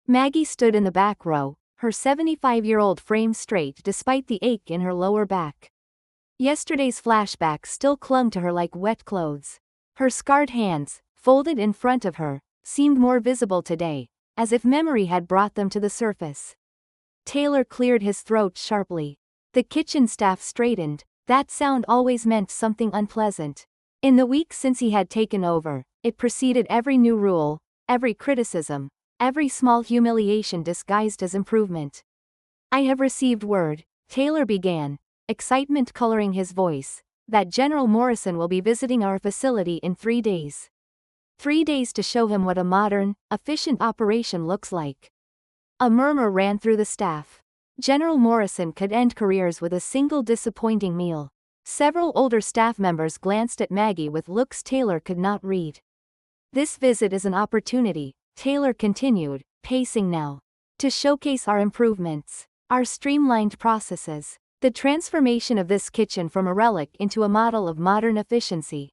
Maggie stood in the back row, her 75-year-old frame straight despite the ache in her lower back. Yesterday's flashback still clung to her like wet clothes. Her scarred hands, folded in front of her, seemed more visible today, as if memory had brought them to the surface. Taylor cleared his throat sharply. The kitchen staff straightened. That sound always meant something unpleasant. In the weeks since he had taken over, it preceded every new rule, every criticism, every small humiliation disguised as improvement. "I have received word," Taylor began, excitement coloring his voice, that General Morrison will be visiting our facility in 3 days. 3 days to show him what a modern, efficient operation looks like. A murmur ran through the staff. General Morrison could end careers with a single disappointing meal. Several older staff members glanced at Maggie with looks Taylor could not read. This visit is an opportunity, Taylor continued, pacing now, to showcase our improvements, our streamlined processes, the transformation of this kitchen from a relic into a model of modern efficiency.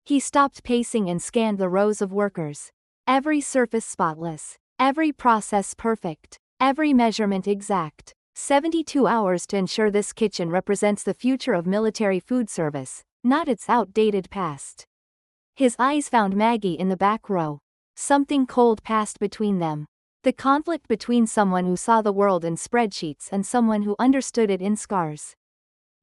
He stopped pacing and scanned the rows of workers. Every surface spotless, every process perfect, every measurement exact. 72 hours to ensure this kitchen represents the future of military food service, not its outdated past. His eyes found Maggie in the back row. Something cold passed between them. The conflict between someone who saw the world in spreadsheets and someone who understood it in scars.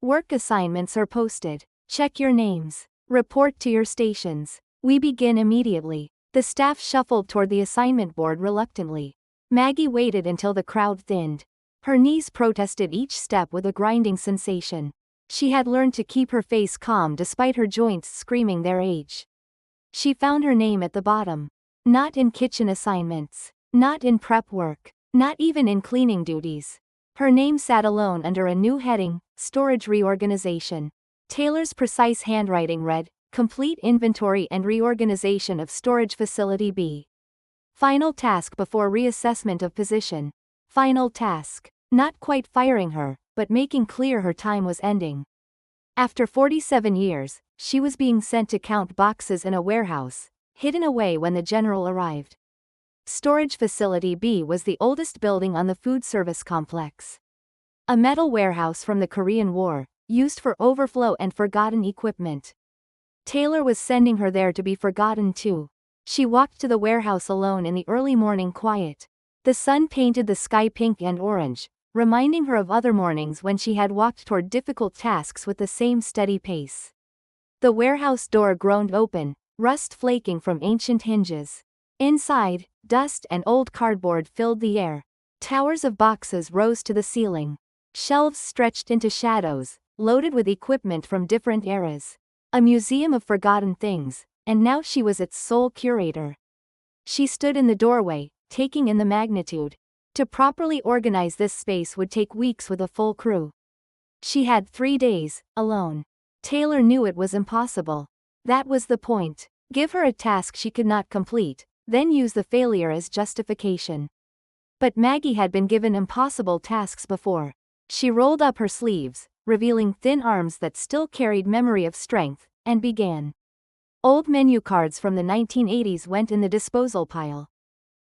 Work assignments are posted. Check your names. Report to your stations. We begin immediately. The staff shuffled toward the assignment board reluctantly. Maggie waited until the crowd thinned. Her knees protested each step with a grinding sensation. She had learned to keep her face calm despite her joints screaming their age. She found her name at the bottom. Not in kitchen assignments. Not in prep work. Not even in cleaning duties. Her name sat alone under a new heading, Storage Reorganization. Taylor's precise handwriting read, Complete Inventory and Reorganization of Storage Facility B. Final task before reassessment of position. Final task. Not quite firing her, but making clear her time was ending. After 47 years, she was being sent to count boxes in a warehouse, hidden away when the general arrived. Storage Facility B was the oldest building on the food service complex. A metal warehouse from the Korean War, used for overflow and forgotten equipment. Taylor was sending her there to be forgotten too. She walked to the warehouse alone in the early morning quiet. The sun painted the sky pink and orange, reminding her of other mornings when she had walked toward difficult tasks with the same steady pace. The warehouse door groaned open, rust flaking from ancient hinges. Inside, dust and old cardboard filled the air. Towers of boxes rose to the ceiling. Shelves stretched into shadows, loaded with equipment from different eras. A museum of forgotten things, and now she was its sole curator. She stood in the doorway, taking in the magnitude. To properly organize this space would take weeks with a full crew. She had 3 days, alone. Taylor knew it was impossible. That was the point. Give her a task she could not complete, then use the failure as justification. But Maggie had been given impossible tasks before. She rolled up her sleeves, revealing thin arms that still carried memory of strength, and began. Old menu cards from the 1980s went in the disposal pile.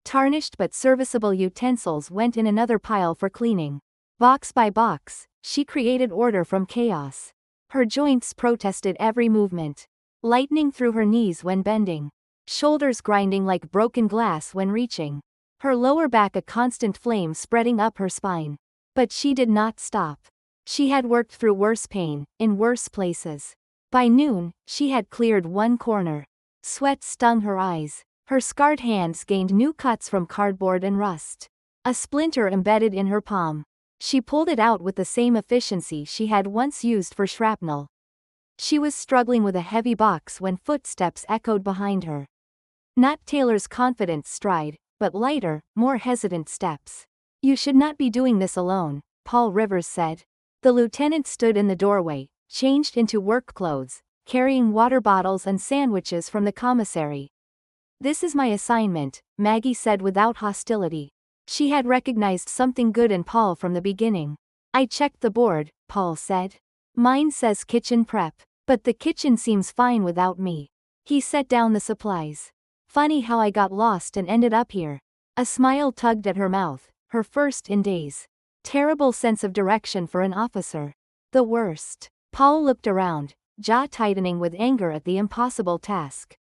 Tarnished but serviceable utensils went in another pile for cleaning. Box by box, she created order from chaos. Her joints protested every movement. Lightning through her knees when bending. Shoulders grinding like broken glass when reaching. Her lower back a constant flame spreading up her spine. But she did not stop. She had worked through worse pain, in worse places. By noon, she had cleared one corner. Sweat stung her eyes. Her scarred hands gained new cuts from cardboard and rust. A splinter embedded in her palm. She pulled it out with the same efficiency she had once used for shrapnel. She was struggling with a heavy box when footsteps echoed behind her. Not Taylor's confident stride, but lighter, more hesitant steps. "You should not be doing this alone," Paul Rivers said. The lieutenant stood in the doorway, changed into work clothes, carrying water bottles and sandwiches from the commissary. "This is my assignment," Maggie said without hostility. She had recognized something good in Paul from the beginning. "I checked the board," Paul said. "Mine says kitchen prep, but the kitchen seems fine without me." He set down the supplies. "Funny how I got lost and ended up here." A smile tugged at her mouth, her first in days. Terrible sense of direction for an officer. The worst. Paul looked around, jaw tightening with anger at the impossible task.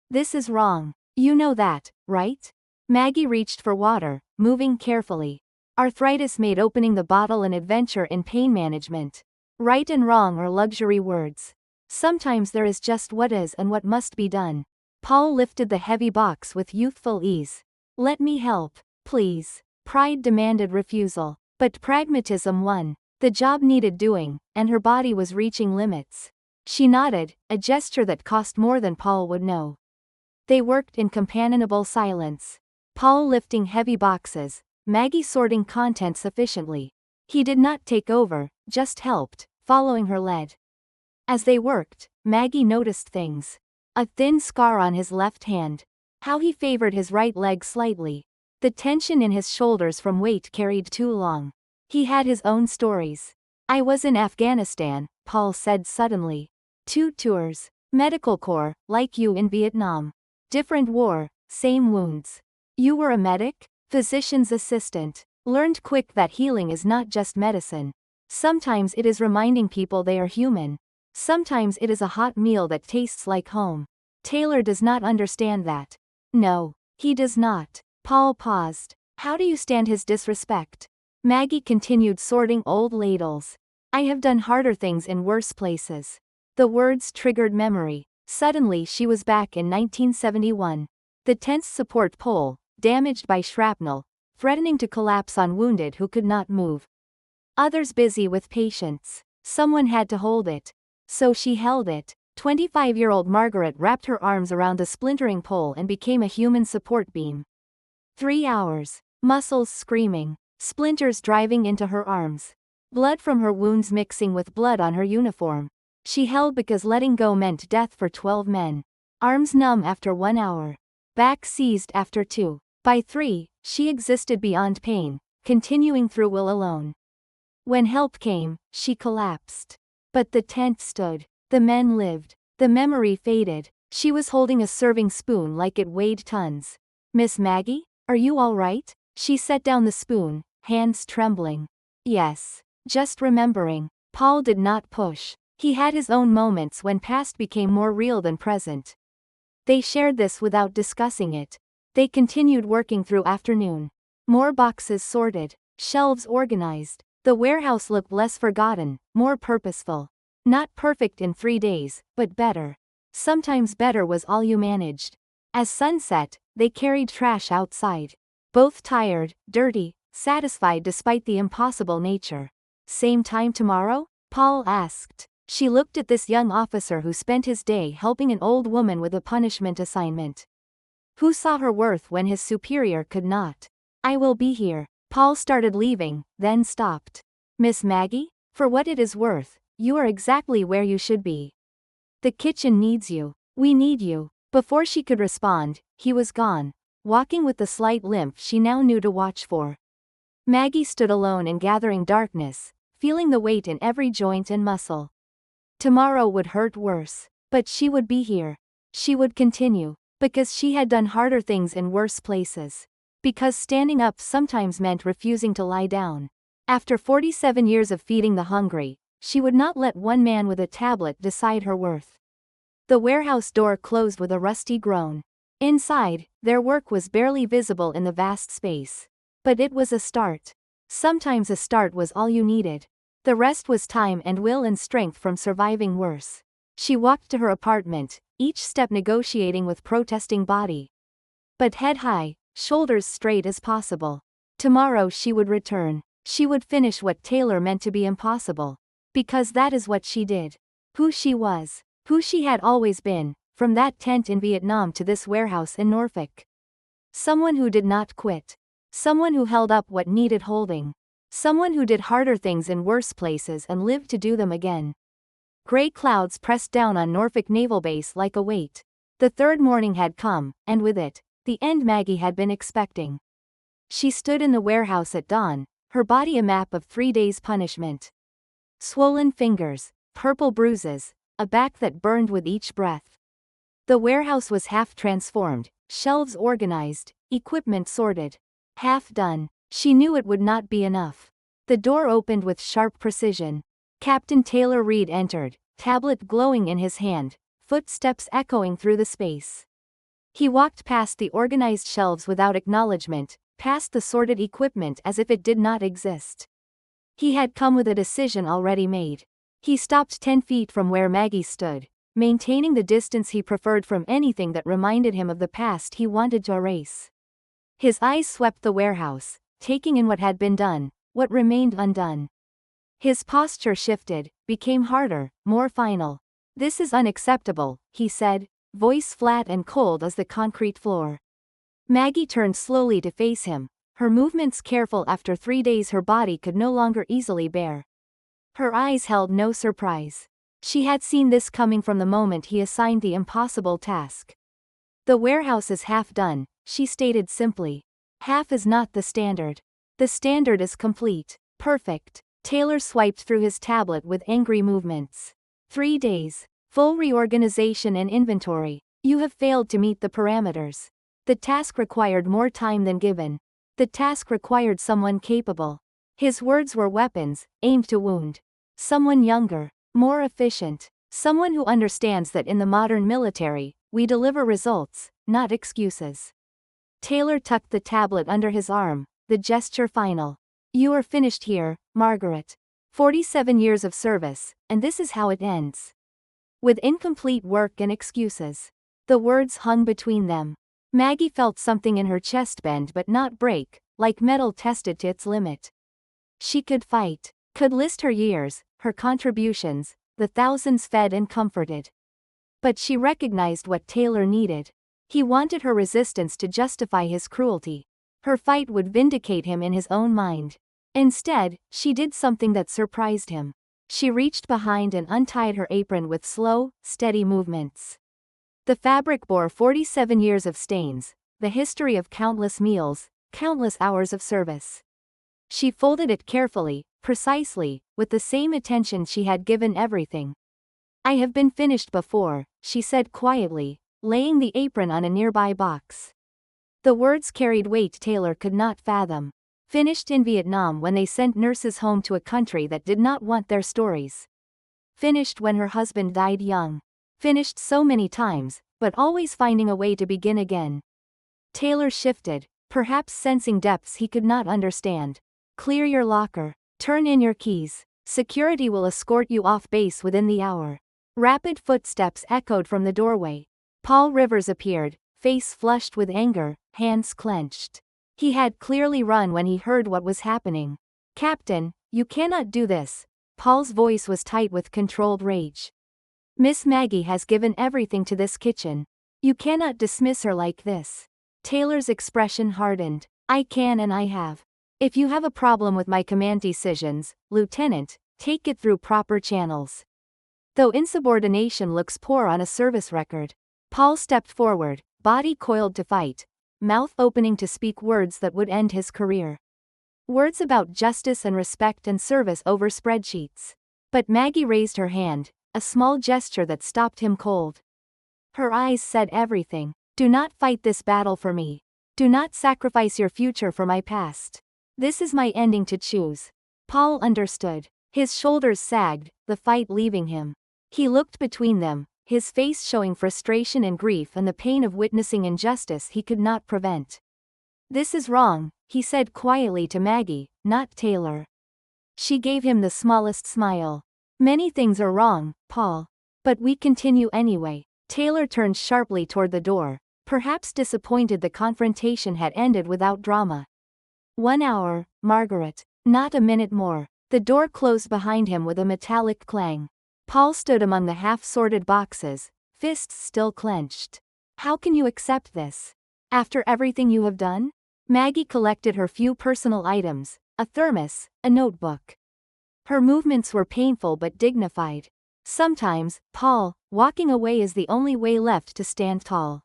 "This is wrong. You know that, right?" Maggie reached for water, moving carefully. Arthritis made opening the bottle an adventure in pain management. Right and wrong are luxury words. Sometimes there is just what is and what must be done. Paul lifted the heavy box with youthful ease. "Let me help, please." Pride demanded refusal, but pragmatism won. The job needed doing, and her body was reaching limits. She nodded, a gesture that cost more than Paul would know. They worked in companionable silence. Paul lifting heavy boxes, Maggie sorting contents efficiently. He did not take over, just helped, following her lead. As they worked, Maggie noticed things. A thin scar on his left hand. How he favored his right leg slightly. The tension in his shoulders from weight carried too long. He had his own stories. I was in Afghanistan, Paul said suddenly. 2 tours. Medical corps, like you in Vietnam. Different war, same wounds. You were a medic? Physician's assistant. Learned quick that healing is not just medicine. Sometimes it is reminding people they are human. Sometimes it is a hot meal that tastes like home. Taylor does not understand that. No, he does not. Paul paused. How do you stand his disrespect? Maggie continued sorting old ladles. I have done harder things in worse places. The words triggered memory. Suddenly she was back in 1971. The tense support pole, damaged by shrapnel, threatening to collapse on wounded who could not move. Others busy with patients. Someone had to hold it. So she held it. 25-year-old Margaret wrapped her arms around the splintering pole and became a human support beam. 3 hours. Muscles screaming. Splinters driving into her arms. Blood from her wounds mixing with blood on her uniform. She held because letting go meant death for 12 men. Arms numb after 1 hour. Back seized after 2. By 3, she existed beyond pain, continuing through will alone. When help came, she collapsed. But the tent stood. The men lived. The memory faded. She was holding a serving spoon like it weighed tons. Miss Maggie, are you all right? She set down the spoon, hands trembling. Yes. Just remembering. Paul did not push. He had his own moments when past became more real than present. They shared this without discussing it. They continued working through afternoon. More boxes sorted. Shelves organized. The warehouse looked less forgotten, more purposeful. Not perfect in 3 days, but better. Sometimes better was all you managed. As sun set, they carried trash outside. Both tired, dirty, satisfied despite the impossible nature. Same time tomorrow? Paul asked. She looked at this young officer who spent his day helping an old woman with a punishment assignment. Who saw her worth when his superior could not. I will be here. Paul started leaving, then stopped. Miss Maggie, for what it is worth, you are exactly where you should be. The kitchen needs you. We need you. Before she could respond, he was gone, walking with the slight limp she now knew to watch for. Maggie stood alone in gathering darkness, feeling the weight in every joint and muscle. Tomorrow would hurt worse, but she would be here. She would continue, because she had done harder things in worse places. Because standing up sometimes meant refusing to lie down. After 47 years of feeding the hungry, she would not let one man with a tablet decide her worth. The warehouse door closed with a rusty groan. Inside, their work was barely visible in the vast space. But it was a start. Sometimes a start was all you needed. The rest was time and will and strength from surviving worse. She walked to her apartment, each step negotiating with protesting body. But head high, shoulders straight as possible. Tomorrow she would return. She would finish what Taylor meant to be impossible. Because that is what she did. Who she was. Who she had always been, from that tent in Vietnam to this warehouse in Norfolk. Someone who did not quit. Someone who held up what needed holding. Someone who did harder things in worse places and lived to do them again. Gray clouds pressed down on Norfolk Naval Base like a weight. The third morning had come, and with it, the end Maggie had been expecting. She stood in the warehouse at dawn, her body a map of 3 days' punishment. Swollen fingers, purple bruises, a back that burned with each breath. The warehouse was half transformed, shelves organized, equipment sorted. Half done. She knew it would not be enough. The door opened with sharp precision. Captain Taylor Reed entered, tablet glowing in his hand, footsteps echoing through the space. He walked past the organized shelves without acknowledgement, past the sorted equipment as if it did not exist. He had come with a decision already made. He stopped 10 feet from where Maggie stood, maintaining the distance he preferred from anything that reminded him of the past he wanted to erase. His eyes swept the warehouse, taking in what had been done, what remained undone. His posture shifted, became harder, more final. "This is unacceptable," he said, voice flat and cold as the concrete floor. Maggie turned slowly to face him, her movements careful after 3 days her body could no longer easily bear. Her eyes held no surprise. She had seen this coming from the moment he assigned the impossible task. "The warehouse is half done," she stated simply. "Half is not the standard. The standard is complete. Perfect." Taylor swiped through his tablet with angry movements. 3 days. Full reorganization and inventory. You have failed to meet the parameters. The task required more time than given. The task required someone capable. His words were weapons, aimed to wound. Someone younger, more efficient. Someone who understands that in the modern military, we deliver results, not excuses. Taylor tucked the tablet under his arm, the gesture final. "You are finished here, Margaret. 47 years of service, and this is how it ends. With incomplete work and excuses." The words hung between them. Maggie felt something in her chest bend but not break, like metal tested to its limit. She could fight, could list her years, her contributions, the thousands fed and comforted. But she recognized what Taylor needed. He wanted her resistance to justify his cruelty. Her fight would vindicate him in his own mind. Instead, she did something that surprised him. She reached behind and untied her apron with slow, steady movements. The fabric bore 47 years of stains, the history of countless meals, countless hours of service. She folded it carefully, precisely, with the same attention she had given everything. "I have been finished before," she said quietly, laying the apron on a nearby box. The words carried weight Taylor could not fathom. Finished in Vietnam when they sent nurses home to a country that did not want their stories. Finished when her husband died young. Finished so many times, but always finding a way to begin again. Taylor shifted, perhaps sensing depths he could not understand. "Clear your locker. Turn in your keys. Security will escort you off base within the hour." Rapid footsteps echoed from the doorway. Paul Rivers appeared, face flushed with anger, hands clenched. He had clearly run when he heard what was happening. "Captain, you cannot do this." Paul's voice was tight with controlled rage. "Miss Maggie has given everything to this kitchen. You cannot dismiss her like this." Taylor's expression hardened. "I can and I have. If you have a problem with my command decisions, Lieutenant, take it through proper channels. Though insubordination looks poor on a service record." Paul stepped forward, body coiled to fight, mouth opening to speak words that would end his career. Words about justice and respect and service over spreadsheets. But Maggie raised her hand, a small gesture that stopped him cold. Her eyes said everything. "Do not fight this battle for me. Do not sacrifice your future for my past. This is my ending to choose." Paul understood. His shoulders sagged, the fight leaving him. He looked between them, his face showing frustration and grief and the pain of witnessing injustice he could not prevent. "This is wrong," he said quietly to Maggie, not Taylor. She gave him the smallest smile. "Many things are wrong, Paul. But we continue anyway." Taylor turned sharply toward the door, perhaps disappointed the confrontation had ended without drama. 1 hour, Margaret. Not a minute more. The door closed behind him with a metallic clang. Paul stood among the half-sorted boxes, fists still clenched. "How can you accept this? After everything you have done?" Maggie collected her few personal items, a thermos, a notebook. Her movements were painful but dignified. "Sometimes, Paul, walking away is the only way left to stand tall."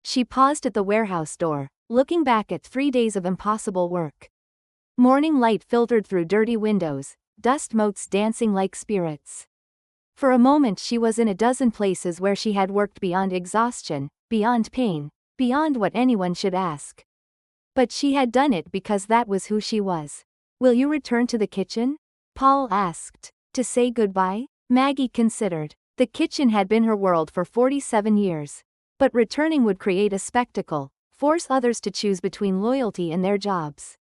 She paused at the warehouse door, looking back at 3 days of impossible work. Morning light filtered through dirty windows, dust motes dancing like spirits. For a moment she was in a dozen places where she had worked beyond exhaustion, beyond pain, beyond what anyone should ask. But she had done it because that was who she was. "Will you return to the kitchen?" Paul asked. "To say goodbye?" Maggie considered. The kitchen had been her world for 47 years. But returning would create a spectacle, force others to choose between loyalty and their jobs.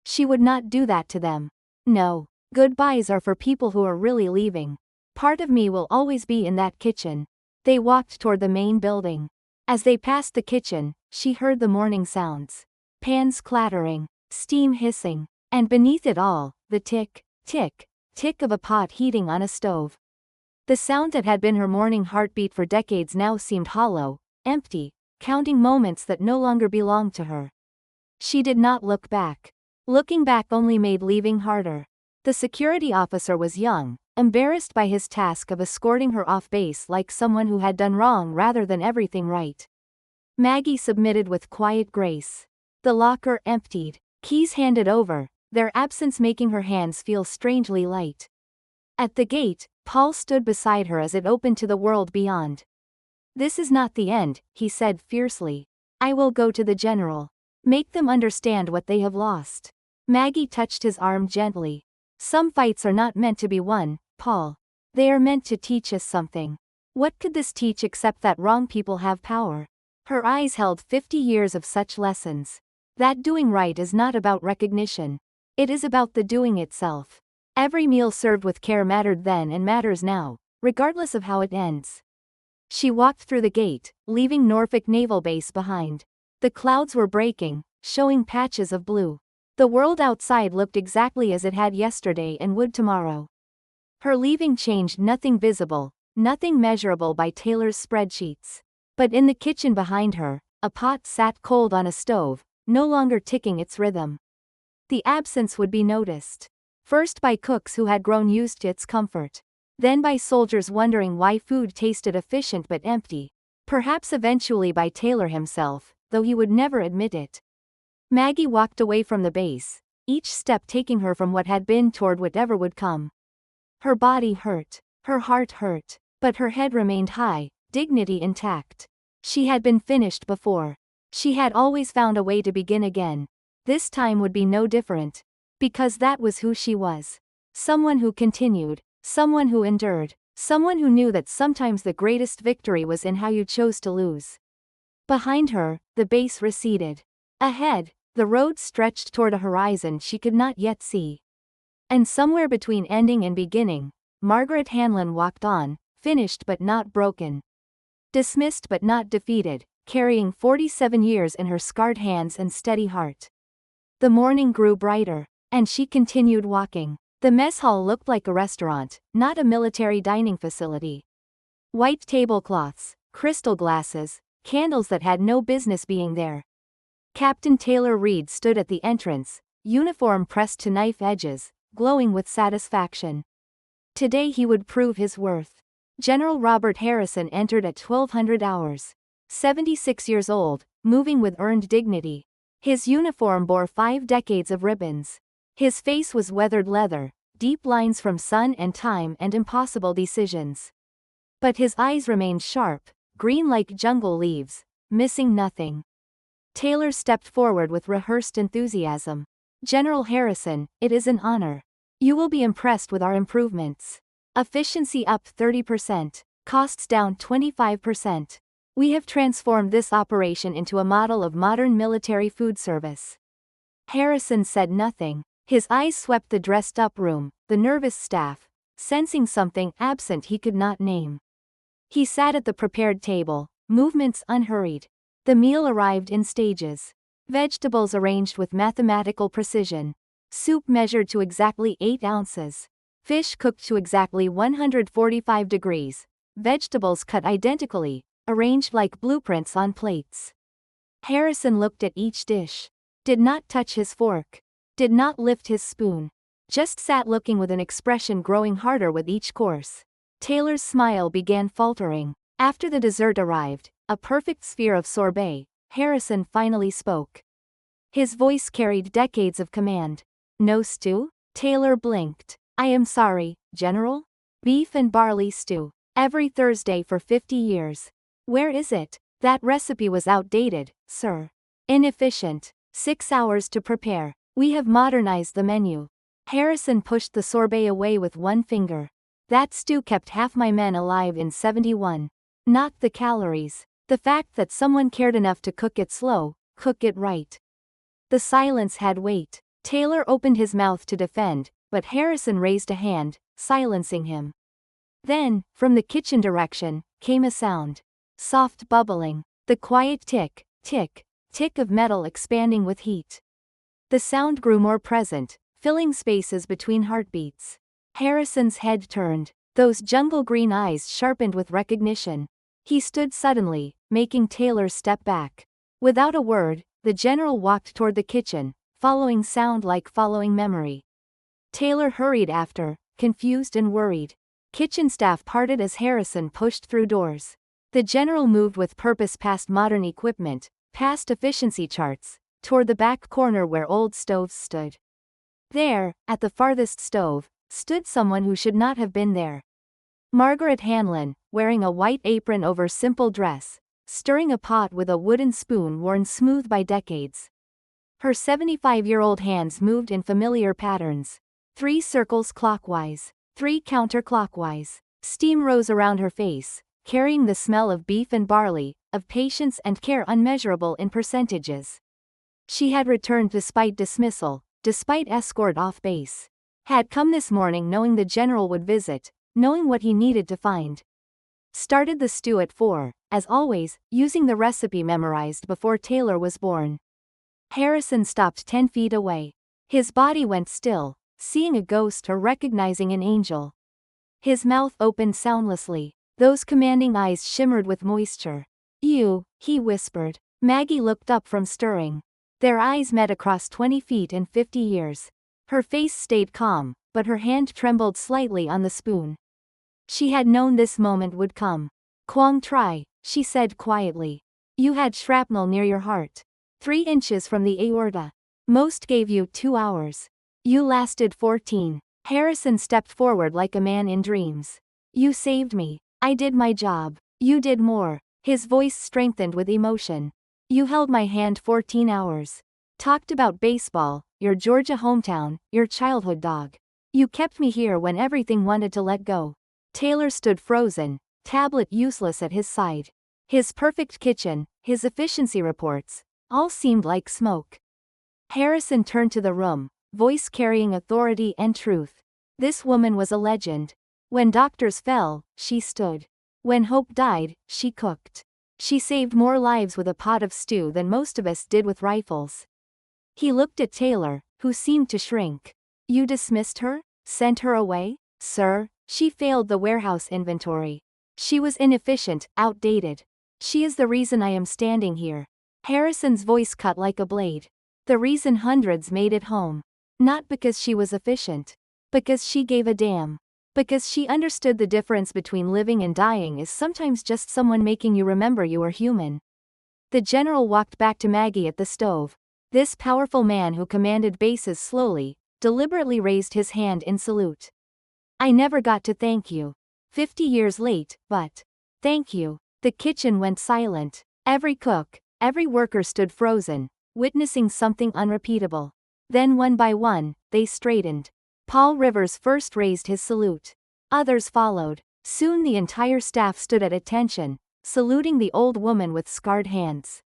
She would not do that to them. "No. Goodbyes are for people who are really leaving. Part of me will always be in that kitchen." They walked toward the main building. As they passed the kitchen, she heard the morning sounds. Pans clattering, steam hissing, and beneath it all, the tick, tick, tick of a pot heating on a stove. The sound that had been her morning heartbeat for decades now seemed hollow, empty, counting moments that no longer belonged to her. She did not look back. Looking back only made leaving harder. The security officer was young, embarrassed by his task of escorting her off base like someone who had done wrong rather than everything right. Maggie submitted with quiet grace. The locker emptied, keys handed over, their absence making her hands feel strangely light. At the gate, Paul stood beside her as it opened to the world beyond. "This is not the end," he said fiercely. "I will go to the general. Make them understand what they have lost." Maggie touched his arm gently. "Some fights are not meant to be won, Paul. They are meant to teach us something." What could this teach except that wrong people have power? Her eyes held 50 years of such lessons. That doing right is not about recognition. It is about the doing itself. Every meal served with care mattered then and matters now, regardless of how it ends. She walked through the gate, leaving Norfolk Naval Base behind. The clouds were breaking, showing patches of blue. The world outside looked exactly as it had yesterday and would tomorrow. Her leaving changed nothing visible, nothing measurable by Taylor's spreadsheets. But in the kitchen behind her, a pot sat cold on a stove, no longer ticking its rhythm. The absence would be noticed. First by cooks who had grown used to its comfort. Then by soldiers wondering why food tasted efficient but empty. Perhaps eventually by Taylor himself, though he would never admit it. Maggie walked away from the base, each step taking her from what had been toward whatever would come. Her body hurt, her heart hurt, but her head remained high, dignity intact. She had been finished before. She had always found a way to begin again. This time would be no different. Because that was who she was. Someone who continued, someone who endured, someone who knew that sometimes the greatest victory was in how you chose to lose. Behind her, the base receded. Ahead, the road stretched toward a horizon she could not yet see. And somewhere between ending and beginning, Margaret Hanlon walked on, finished but not broken. Dismissed but not defeated, carrying 47 years in her scarred hands and steady heart. The morning grew brighter, and she continued walking. The mess hall looked like a restaurant, not a military dining facility. White tablecloths, crystal glasses, candles that had no business being there. Captain Taylor Reed stood at the entrance, uniform pressed to knife edges, glowing with satisfaction. Today he would prove his worth. General Robert Harrison entered at 1200 hours. 76 years old, moving with earned dignity. His uniform bore 5 decades of ribbons. His face was weathered leather, deep lines from sun and time and impossible decisions. But his eyes remained sharp, green like jungle leaves, missing nothing. Taylor stepped forward with rehearsed enthusiasm. "General Harrison, it is an honor. You will be impressed with our improvements. Efficiency up 30%, costs down 25%. We have transformed this operation into a model of modern military food service." Harrison said nothing. His eyes swept the dressed-up room, the nervous staff, sensing something absent he could not name. He sat at the prepared table, movements unhurried. The meal arrived in stages. Vegetables arranged with mathematical precision. Soup measured to exactly 8 ounces. Fish cooked to exactly 145 degrees. Vegetables cut identically, arranged like blueprints on plates. Harrison looked at each dish. Did not touch his fork. Did not lift his spoon. Just sat looking with an expression growing harder with each course. Taylor's smile began faltering. After the dessert arrived, a perfect sphere of sorbet, Harrison finally spoke. His voice carried decades of command. "No stew?" Taylor blinked. "I am sorry, General. Beef and barley stew. Every Thursday for 50 years. Where is it? That recipe was outdated, sir. Inefficient. 6 hours to prepare. We have modernized the menu." Harrison pushed the sorbet away with one finger. "That stew kept half my men alive in 71. Not the calories. The fact that someone cared enough to cook it slow, cook it right." The silence had weight. Taylor opened his mouth to defend, but Harrison raised a hand, silencing him. Then, from the kitchen direction, came a sound. Soft bubbling. The quiet tick, tick, tick of metal expanding with heat. The sound grew more present, filling spaces between heartbeats. Harrison's head turned. those jungle green eyes sharpened with recognition. He stood suddenly, making Taylor step back. Without a word, the general walked toward the kitchen, following sound like following memory. Taylor hurried after, confused and worried. Kitchen staff parted as Harrison pushed through doors. The general moved with purpose past modern equipment, past efficiency charts, toward the back corner where old stoves stood. There, at the farthest stove, stood someone who should not have been there. Margaret Hanlon, wearing a white apron over simple dress, stirring a pot with a wooden spoon worn smooth by decades. Her 75-year-old hands moved in familiar patterns. 3 circles clockwise, 3 counterclockwise. Steam rose around her face, carrying the smell of beef and barley, of patience and care unmeasurable in percentages. She had returned despite dismissal, despite escort off base. Had come this morning knowing the general would visit, knowing what he needed to find. Started the stew at 4, as always, using the recipe memorized before Taylor was born. Harrison stopped 10 feet away. His body went still, seeing a ghost or recognizing an angel. His mouth opened soundlessly. Those commanding eyes shimmered with moisture. "You," he whispered. Maggie looked up from stirring. Their eyes met across 20 feet and 50 years. Her face stayed calm, but her hand trembled slightly on the spoon. She had known this moment would come. "Quang Tri," she said quietly. "You had shrapnel near your heart. 3 inches from the aorta. Most gave you 2 hours. You lasted 14. Harrison stepped forward like a man in dreams. "You saved me. I did my job. You did more." His voice strengthened with emotion. "You held my hand 14 hours. Talked about baseball, your Georgia hometown, your childhood dog. You kept me here when everything wanted to let go." Taylor stood frozen, tablet useless at his side. His perfect kitchen, his efficiency reports, all seemed like smoke. Harrison turned to the room, voice carrying authority and truth. This woman was a legend. When doctors fell, she stood. When hope died, she cooked. She saved more lives with a pot of stew than most of us did with rifles. He looked at Taylor, who seemed to shrink. "You dismissed her? Sent her away?" "Sir, she failed the warehouse inventory. She was inefficient, outdated. She is the reason I am standing here." Harrison's voice cut like a blade. "The reason hundreds made it home. Not because she was efficient. Because she gave a damn. Because she understood the difference between living and dying is sometimes just someone making you remember you are human." The general walked back to Maggie at the stove. This powerful man who commanded bases slowly, deliberately raised his hand in salute. "I never got to thank you. 50 years late, but thank you." The kitchen went silent. Every cook, every worker stood frozen, witnessing something unrepeatable. Then one by one, they straightened. Paul Rivers first raised his salute. Others followed. Soon the entire staff stood at attention, saluting the old woman with scarred hands.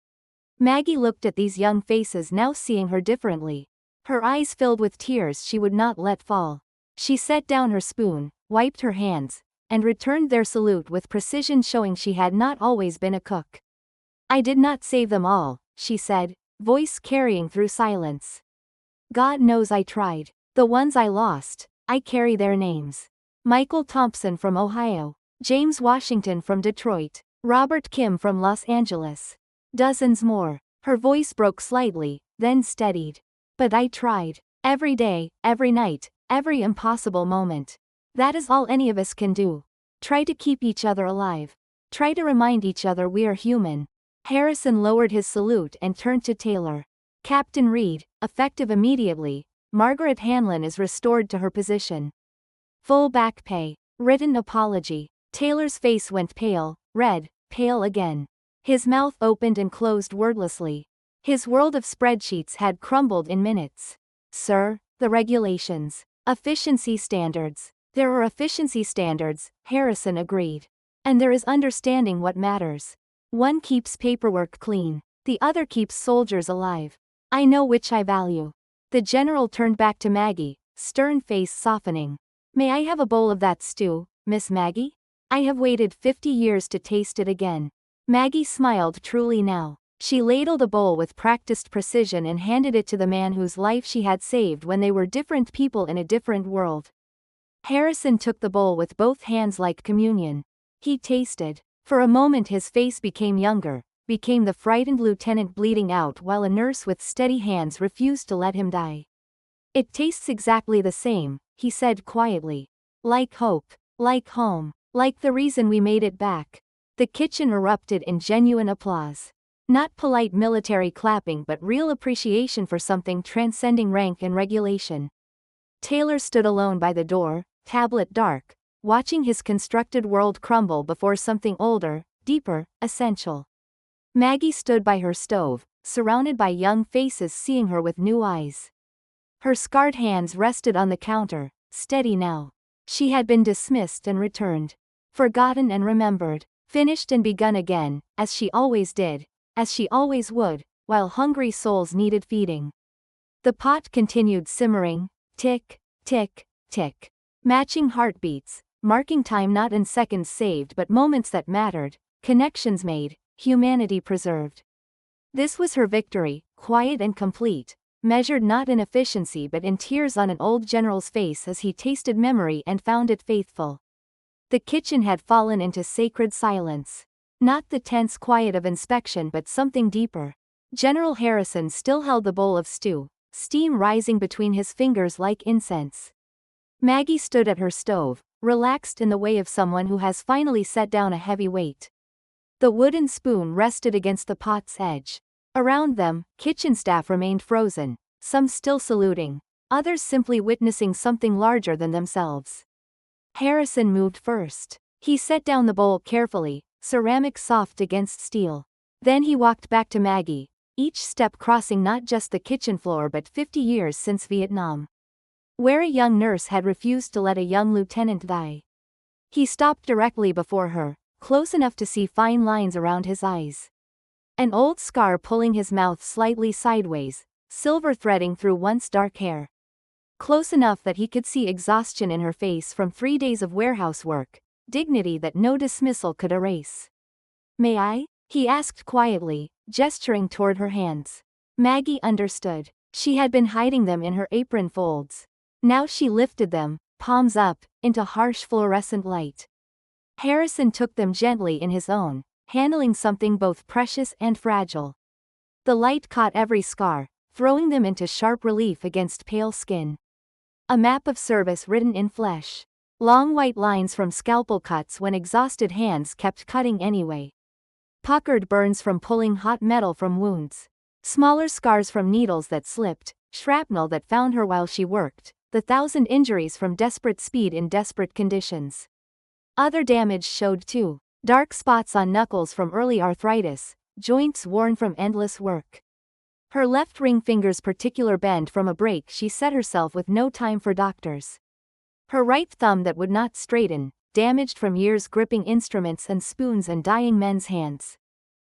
Maggie looked at these young faces now, seeing her differently. Her eyes filled with tears she would not let fall. She set down her spoon, wiped her hands, and returned their salute with precision, showing she had not always been a cook. "I did not save them all," she said, voice carrying through silence. "God knows I tried. The ones I lost, I carry their names. Michael Thompson from Ohio. James Washington from Detroit. Robert Kim from Los Angeles. Dozens more." Her voice broke slightly, then steadied. "But I tried. Every day, every night, every impossible moment. That is all any of us can do. Try to keep each other alive. Try to remind each other we are human." Harrison lowered his salute and turned to Taylor. "Captain Reed, effective immediately, Margaret Hanlon is restored to her position. Full back pay. Written apology." Taylor's face went pale, red, pale again. His mouth opened and closed wordlessly. His world of spreadsheets had crumbled in minutes. "Sir, the regulations. Efficiency standards." "There are efficiency standards," Harrison agreed. "And there is understanding what matters. One keeps paperwork clean. The other keeps soldiers alive. I know which I value." The general turned back to Maggie, stern face softening. "May I have a bowl of that stew, Miss Maggie? I have waited 50 years to taste it again." Maggie smiled truly now. She ladled a bowl with practiced precision and handed it to the man whose life she had saved when they were different people in a different world. Harrison took the bowl with both hands like communion. He tasted. For a moment his face became younger, became the frightened lieutenant bleeding out while a nurse with steady hands refused to let him die. It tastes exactly the same, he said quietly. Like hope. Like home. Like the reason we made it back. The kitchen erupted in genuine applause. Not polite military clapping but real appreciation for something transcending rank and regulation. Taylor stood alone by the door, tablet dark, watching his constructed world crumble before something older, deeper, essential. Maggie stood by her stove, surrounded by young faces seeing her with new eyes. Her scarred hands rested on the counter, steady now. She had been dismissed and returned. Forgotten and remembered. Finished and begun again, as she always did, as she always would, while hungry souls needed feeding. The pot continued simmering, tick, tick, tick. Matching heartbeats, marking time not in seconds saved but moments that mattered, connections made, humanity preserved. This was her victory, quiet and complete, measured not in efficiency but in tears on an old general's face as he tasted memory and found it faithful. The kitchen had fallen into sacred silence. Not the tense quiet of inspection but something deeper. General Harrison still held the bowl of stew, steam rising between his fingers like incense. Maggie stood at her stove, relaxed in the way of someone who has finally set down a heavy weight. The wooden spoon rested against the pot's edge. Around them, kitchen staff remained frozen, some still saluting, others simply witnessing something larger than themselves. Harrison moved first. He set down the bowl carefully, ceramic soft against steel. Then he walked back to Maggie, each step crossing not just the kitchen floor but 50 years since Vietnam, where a young nurse had refused to let a young lieutenant die. He stopped directly before her, close enough to see fine lines around his eyes. An old scar pulling his mouth slightly sideways, silver threading through once dark hair. Close enough that he could see exhaustion in her face from 3 days of warehouse work, dignity that no dismissal could erase. "May I?" he asked quietly, gesturing toward her hands. Maggie understood. She had been hiding them in her apron folds. Now she lifted them, palms up, into harsh fluorescent light. Harrison took them gently in his own, handling something both precious and fragile. The light caught every scar, throwing them into sharp relief against pale skin. A map of service written in flesh. Long white lines from scalpel cuts when exhausted hands kept cutting anyway. Puckered burns from pulling hot metal from wounds. Smaller scars from needles that slipped, shrapnel that found her while she worked, the 1,000 injuries from desperate speed in desperate conditions. Other damage showed too. Dark spots on knuckles from early arthritis, joints worn from endless work. Her left ring finger's particular bend from a break she set herself with no time for doctors. Her right thumb that would not straighten, damaged from years gripping instruments and spoons and dying men's hands.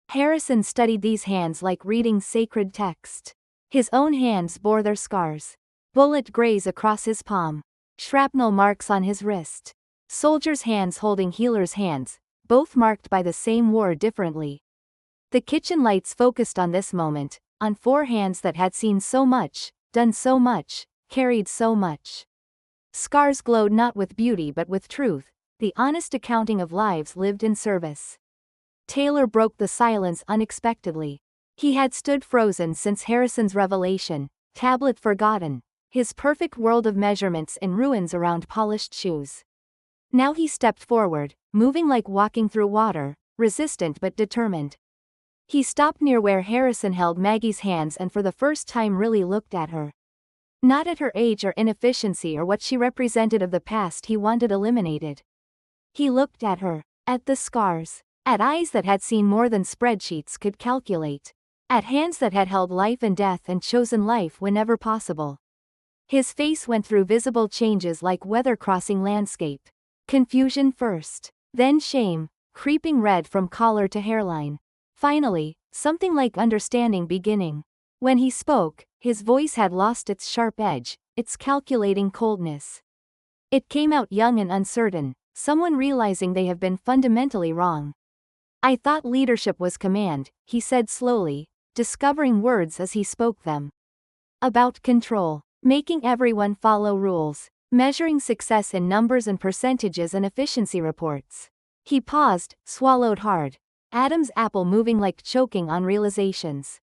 Harrison studied these hands like reading sacred text. His own hands bore their scars. Bullet graze across his palm. Shrapnel marks on his wrist. Soldiers' hands holding healers' hands, both marked by the same war differently. The kitchen lights focused on this moment, on 4 hands that had seen so much, done so much, carried so much. Scars glowed not with beauty but with truth, the honest accounting of lives lived in service. Taylor broke the silence unexpectedly. He had stood frozen since Harrison's revelation, tablet forgotten, his perfect world of measurements in ruins around polished shoes. Now he stepped forward, moving like walking through water, resistant but determined. He stopped near where Harrison held Maggie's hands and for the first time really looked at her. Not at her age or inefficiency or what she represented of the past he wanted eliminated. He looked at her, at the scars, at eyes that had seen more than spreadsheets could calculate, at hands that had held life and death and chosen life whenever possible. His face went through visible changes like weather crossing landscape. Confusion first, then shame, creeping red from collar to hairline. Finally, something like understanding beginning. When he spoke, his voice had lost its sharp edge, its calculating coldness. It came out young and uncertain, someone realizing they have been fundamentally wrong. "I thought leadership was command," he said slowly, discovering words as he spoke them. About control, making everyone follow rules, measuring success in numbers and percentages and efficiency reports. He paused, swallowed hard. Adam's apple moving like choking on realizations.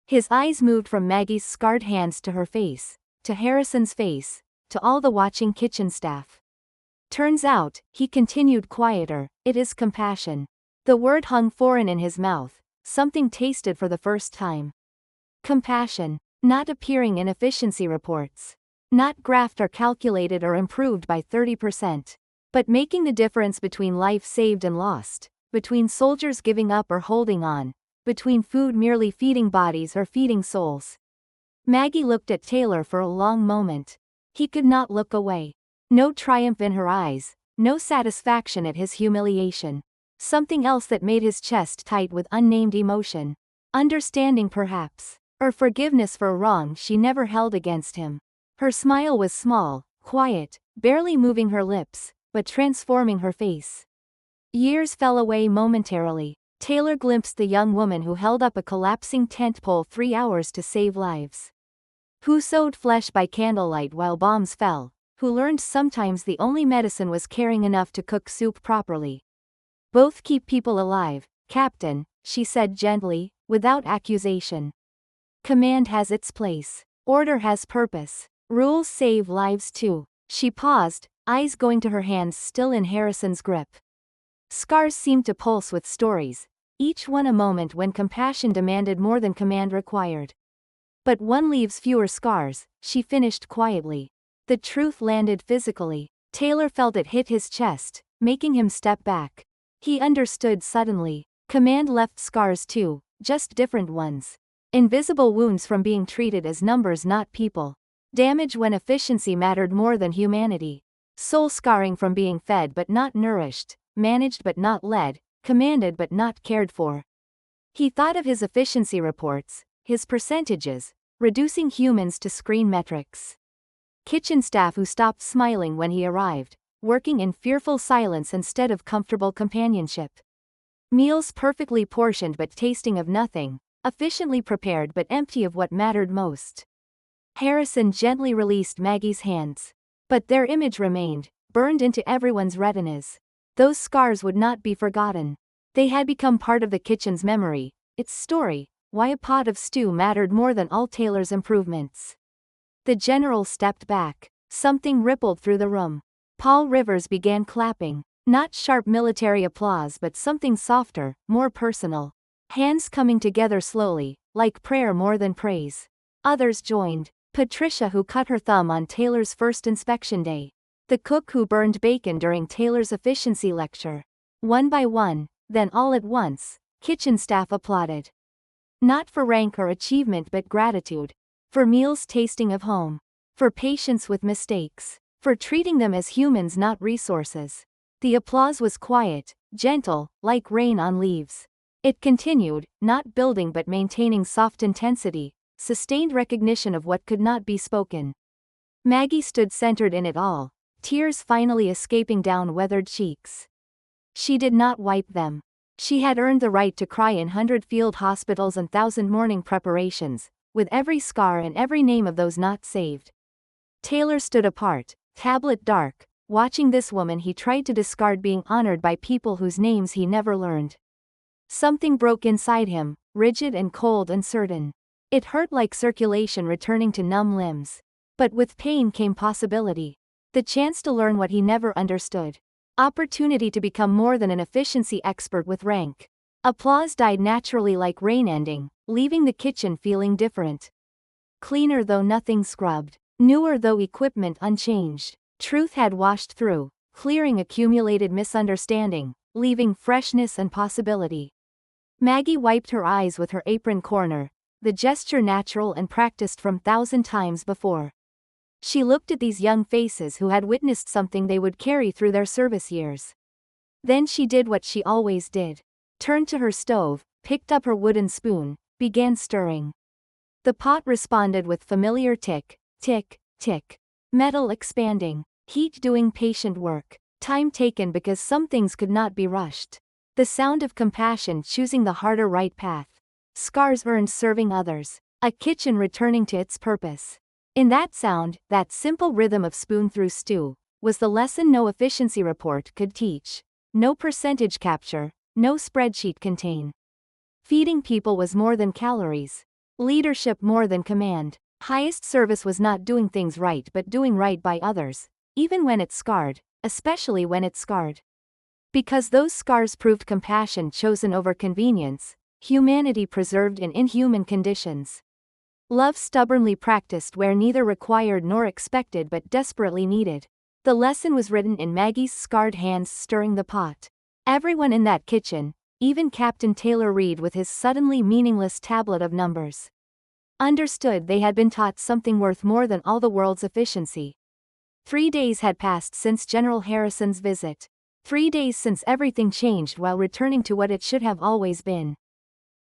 His eyes moved from Maggie's scarred hands to her face, to Harrison's face, to all the watching kitchen staff. Turns out, he continued quieter, it is compassion. The word hung foreign in his mouth, something tasted for the first time. Compassion, not appearing in efficiency reports. Not graphed or calculated or improved by 30%. But making the difference between life saved and lost, between soldiers giving up or holding on, between food merely feeding bodies or feeding souls. Maggie looked at Taylor for a long moment. He could not look away. No triumph in her eyes, no satisfaction at his humiliation. Something else that made his chest tight with unnamed emotion. Understanding perhaps, or forgiveness for a wrong she never held against him. Her smile was small, quiet, barely moving her lips, but transforming her face. Years fell away momentarily. Taylor glimpsed the young woman who held up a collapsing tent pole 3 hours to save lives. Who sewed flesh by candlelight while bombs fell, who learned sometimes the only medicine was caring enough to cook soup properly. Both keep people alive, Captain, she said gently, without accusation. Command has its place. Order has purpose. Rules save lives too. She paused, eyes going to her hands still in Harrison's grip. Scars seemed to pulse with stories, each one a moment when compassion demanded more than command required. But one leaves fewer scars, she finished quietly. The truth landed physically. Taylor felt it hit his chest, making him step back. He understood suddenly. Command left scars too, just different ones. Invisible wounds from being treated as numbers, not people. Damage when efficiency mattered more than humanity. Soul scarring from being fed but not nourished, managed but not led, commanded but not cared for. He thought of his efficiency reports, his percentages, reducing humans to screen metrics. Kitchen staff who stopped smiling when he arrived, working in fearful silence instead of comfortable companionship. Meals perfectly portioned but tasting of nothing, efficiently prepared but empty of what mattered most. Harrison gently released Maggie's hands. But their image remained, burned into everyone's retinas. Those scars would not be forgotten. They had become part of the kitchen's memory, its story, why a pot of stew mattered more than all Taylor's improvements. The general stepped back. Something rippled through the room. Paul Rivers began clapping. Not sharp military applause but something softer, more personal. Hands coming together slowly, like prayer more than praise. Others joined. Patricia, who cut her thumb on Taylor's first inspection day. The cook who burned bacon during Taylor's efficiency lecture. One by one, then all at once, kitchen staff applauded. Not for rank or achievement but gratitude. For meals tasting of home. For patience with mistakes. For treating them as humans, not resources. The applause was quiet, gentle, like rain on leaves. It continued, not building but maintaining soft intensity, sustained recognition of what could not be spoken. Maggie stood centered in it all, tears finally escaping down weathered cheeks. She did not wipe them. She had earned the right to cry in 100 field hospitals and 1,000 mourning preparations, with every scar and every name of those not saved. Taylor stood apart, tablet dark, watching this woman he tried to discard being honored by people whose names he never learned. Something broke inside him, rigid and cold and certain. It hurt like circulation returning to numb limbs. But with pain came possibility. The chance to learn what he never understood. Opportunity to become more than an efficiency expert with rank. Applause died naturally like rain ending, leaving the kitchen feeling different. Cleaner though nothing scrubbed. Newer though equipment unchanged. Truth had washed through, clearing accumulated misunderstanding, leaving freshness and possibility. Maggie wiped her eyes with her apron corner, the gesture natural and practiced from 1,000 times before. She looked at these young faces who had witnessed something they would carry through their service years. Then she did what she always did. Turned to her stove, picked up her wooden spoon, began stirring. The pot responded with familiar tick, tick, tick. Metal expanding. Heat doing patient work. Time taken because some things could not be rushed. The sound of compassion choosing the harder right path. Scars earned serving others. A kitchen returning to its purpose. In that sound, that simple rhythm of spoon through stew, was the lesson no efficiency report could teach. No percentage capture, no spreadsheet contain. Feeding people was more than calories. Leadership more than command. Highest service was not doing things right but doing right by others, even when it scarred, especially when it scarred. Because those scars proved compassion chosen over convenience, humanity preserved in inhuman conditions. Love stubbornly practiced where neither required nor expected but desperately needed. The lesson was written in Maggie's scarred hands stirring the pot. Everyone in that kitchen, even Captain Taylor Reed with his suddenly meaningless tablet of numbers, understood they had been taught something worth more than all the world's efficiency. 3 days had passed since General Harrison's visit. 3 days since everything changed while returning to what it should have always been.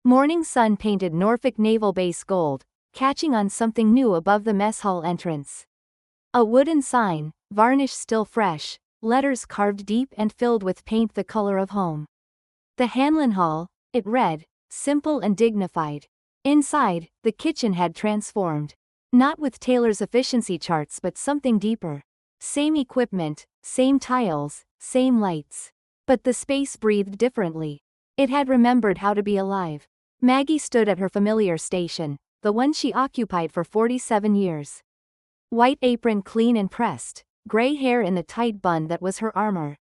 Morning sun painted Norfolk Naval Base gold, catching on something new above the mess hall entrance. A wooden sign, varnish still fresh, letters carved deep and filled with paint the color of home. The Hanlon Hall, it read, simple and dignified. Inside, the kitchen had transformed. Not with Taylor's efficiency charts but something deeper. Same equipment, same tiles, same lights. But the space breathed differently. It had remembered how to be alive. Maggie stood at her familiar station, the one she occupied for 47 years. White apron clean and pressed, gray hair in the tight bun that was her armor.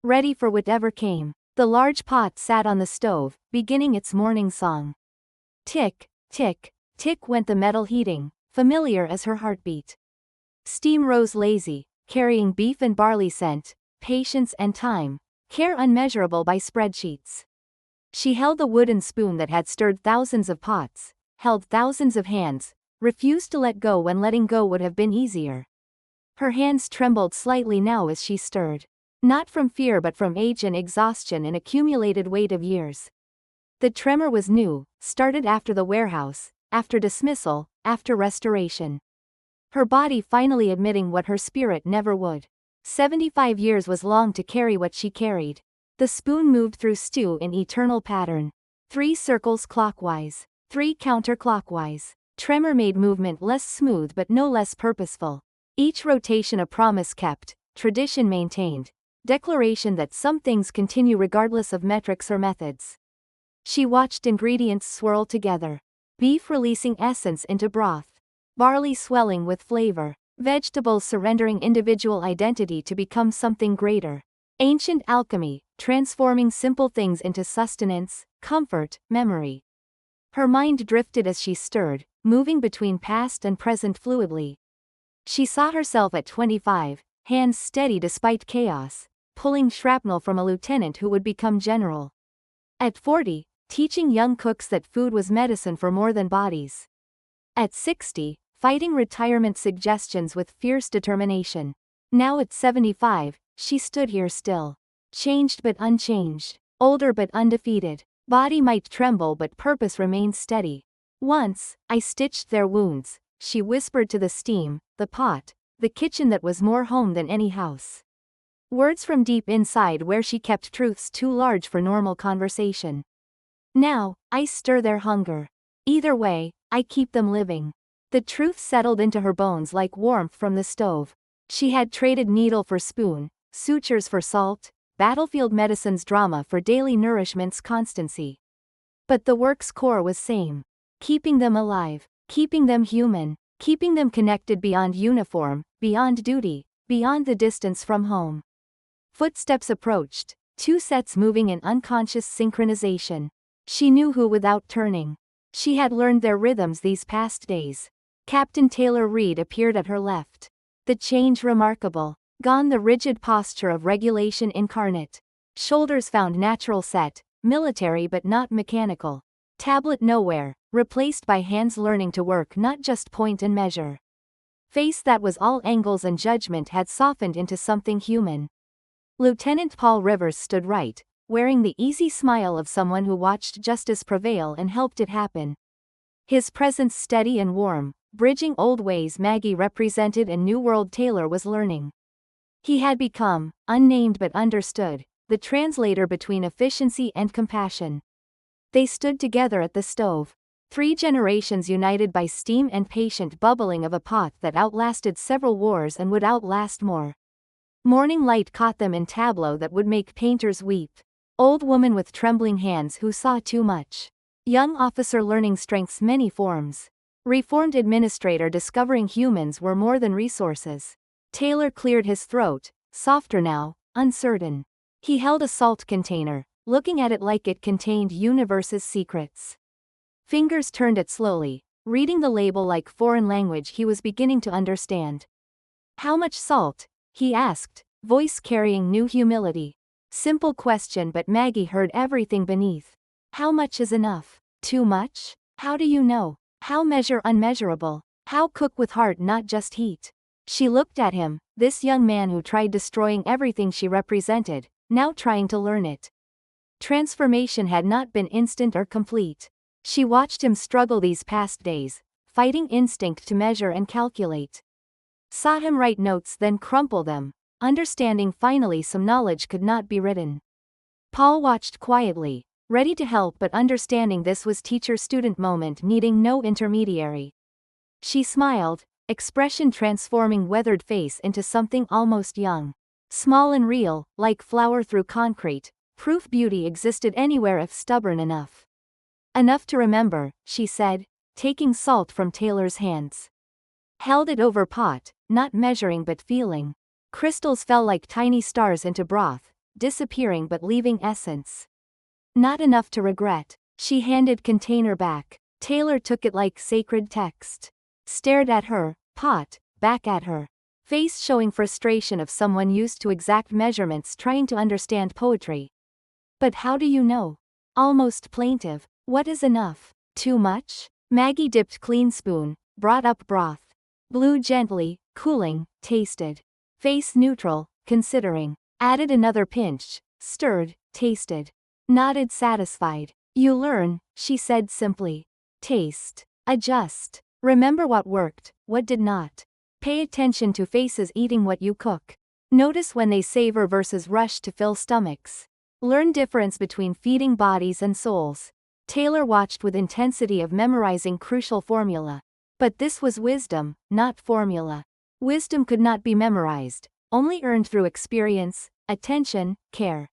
Ready for whatever came. The large pot sat on the stove, beginning its morning song. Tick, tick, tick went the metal heating, familiar as her heartbeat. Steam rose lazy, carrying beef and barley scent, patience and time, care unmeasurable by spreadsheets. She held the wooden spoon that had stirred thousands of pots, held thousands of hands, refused to let go when letting go would have been easier. Her hands trembled slightly now as she stirred. Not from fear but from age and exhaustion and accumulated weight of years. The tremor was new, started after the warehouse, after dismissal, after restoration. Her body finally admitting what her spirit never would. 75 years was long to carry what she carried. The spoon moved through stew in eternal pattern. 3 circles clockwise, 3 counterclockwise. Tremor made movement less smooth but no less purposeful. Each rotation a promise kept, tradition maintained. Declaration that some things continue regardless of metrics or methods. She watched ingredients swirl together. Beef releasing essence into broth. Barley swelling with flavor. Vegetables surrendering individual identity to become something greater. Ancient alchemy, transforming simple things into sustenance, comfort, memory. Her mind drifted as she stirred, moving between past and present fluidly. She saw herself at 25, hands steady despite chaos, pulling shrapnel from a lieutenant who would become general. At 40, teaching young cooks that food was medicine for more than bodies. At 60, fighting retirement suggestions with fierce determination. Now at 75, she stood here still. Changed but unchanged. Older but undefeated. Body might tremble but purpose remained steady. Once, I stitched their wounds, she whispered to the steam, the pot, the kitchen that was more home than any house. Words from deep inside where she kept truths too large for normal conversation. Now, I stir their hunger. Either way, I keep them living. The truth settled into her bones like warmth from the stove. She had traded needle for spoon, sutures for salt, battlefield medicine's drama for daily nourishment's constancy. But the work's core was same. Keeping them alive, keeping them human, keeping them connected beyond uniform, beyond duty, beyond the distance from home. Footsteps approached, 2 sets moving in unconscious synchronization. She knew who without turning. She had learned their rhythms these past days. Captain Taylor Reed appeared at her left. The change remarkable. Gone the rigid posture of regulation incarnate. Shoulders found natural set, military but not mechanical. Tablet nowhere, replaced by hands learning to work not just point and measure. Face that was all angles and judgment had softened into something human. Lieutenant Paul Rivers stood right, wearing the easy smile of someone who watched justice prevail and helped it happen. His presence steady and warm, bridging old ways Maggie represented and new world Taylor was learning. He had become, unnamed but understood, the translator between efficiency and compassion. They stood together at the stove. 3 generations united by steam and patient bubbling of a pot that outlasted several wars and would outlast more. Morning light caught them in tableau that would make painters weep. Old woman with trembling hands who saw too much. Young officer learning strength's many forms. Reformed administrator discovering humans were more than resources. Taylor cleared his throat, softer now, uncertain. He held a salt container, looking at it like it contained universe's secrets. Fingers turned it slowly, reading the label like foreign language he was beginning to understand. How much salt? He asked, voice carrying new humility. Simple question, but Maggie heard everything beneath. How much is enough? Too much? How do you know? How measure unmeasurable? How cook with heart, not just heat? She looked at him, this young man who tried destroying everything she represented, now trying to learn it. Transformation had not been instant or complete. She watched him struggle these past days, fighting instinct to measure and calculate. Saw him write notes then crumple them, understanding finally some knowledge could not be written. Paul watched quietly, ready to help but understanding this was teacher-student moment needing no intermediary. She smiled, expression transforming weathered face into something almost young. Small and real, like flower through concrete, proof beauty existed anywhere if stubborn enough. Enough to remember, she said, taking salt from Taylor's hands. Held it over pot, not measuring but feeling. Crystals fell like tiny stars into broth, disappearing but leaving essence. Not enough to regret. She handed container back. Taylor took it like sacred text. Stared at her, pot, back at her. Face showing frustration of someone used to exact measurements trying to understand poetry. But how do you know? Almost plaintive. What is enough? Too much? Maggie dipped clean spoon, brought up broth. Blew gently, cooling, tasted. Face neutral, considering. Added another pinch, stirred, tasted. Nodded satisfied. You learn, she said simply. Taste. Adjust. Remember what worked, what did not. Pay attention to faces eating what you cook. Notice when they savor versus rush to fill stomachs. Learn difference between feeding bodies and souls. Taylor watched with intensity of memorizing crucial formula. But this was wisdom, not formula. Wisdom could not be memorized, only earned through experience, attention, care.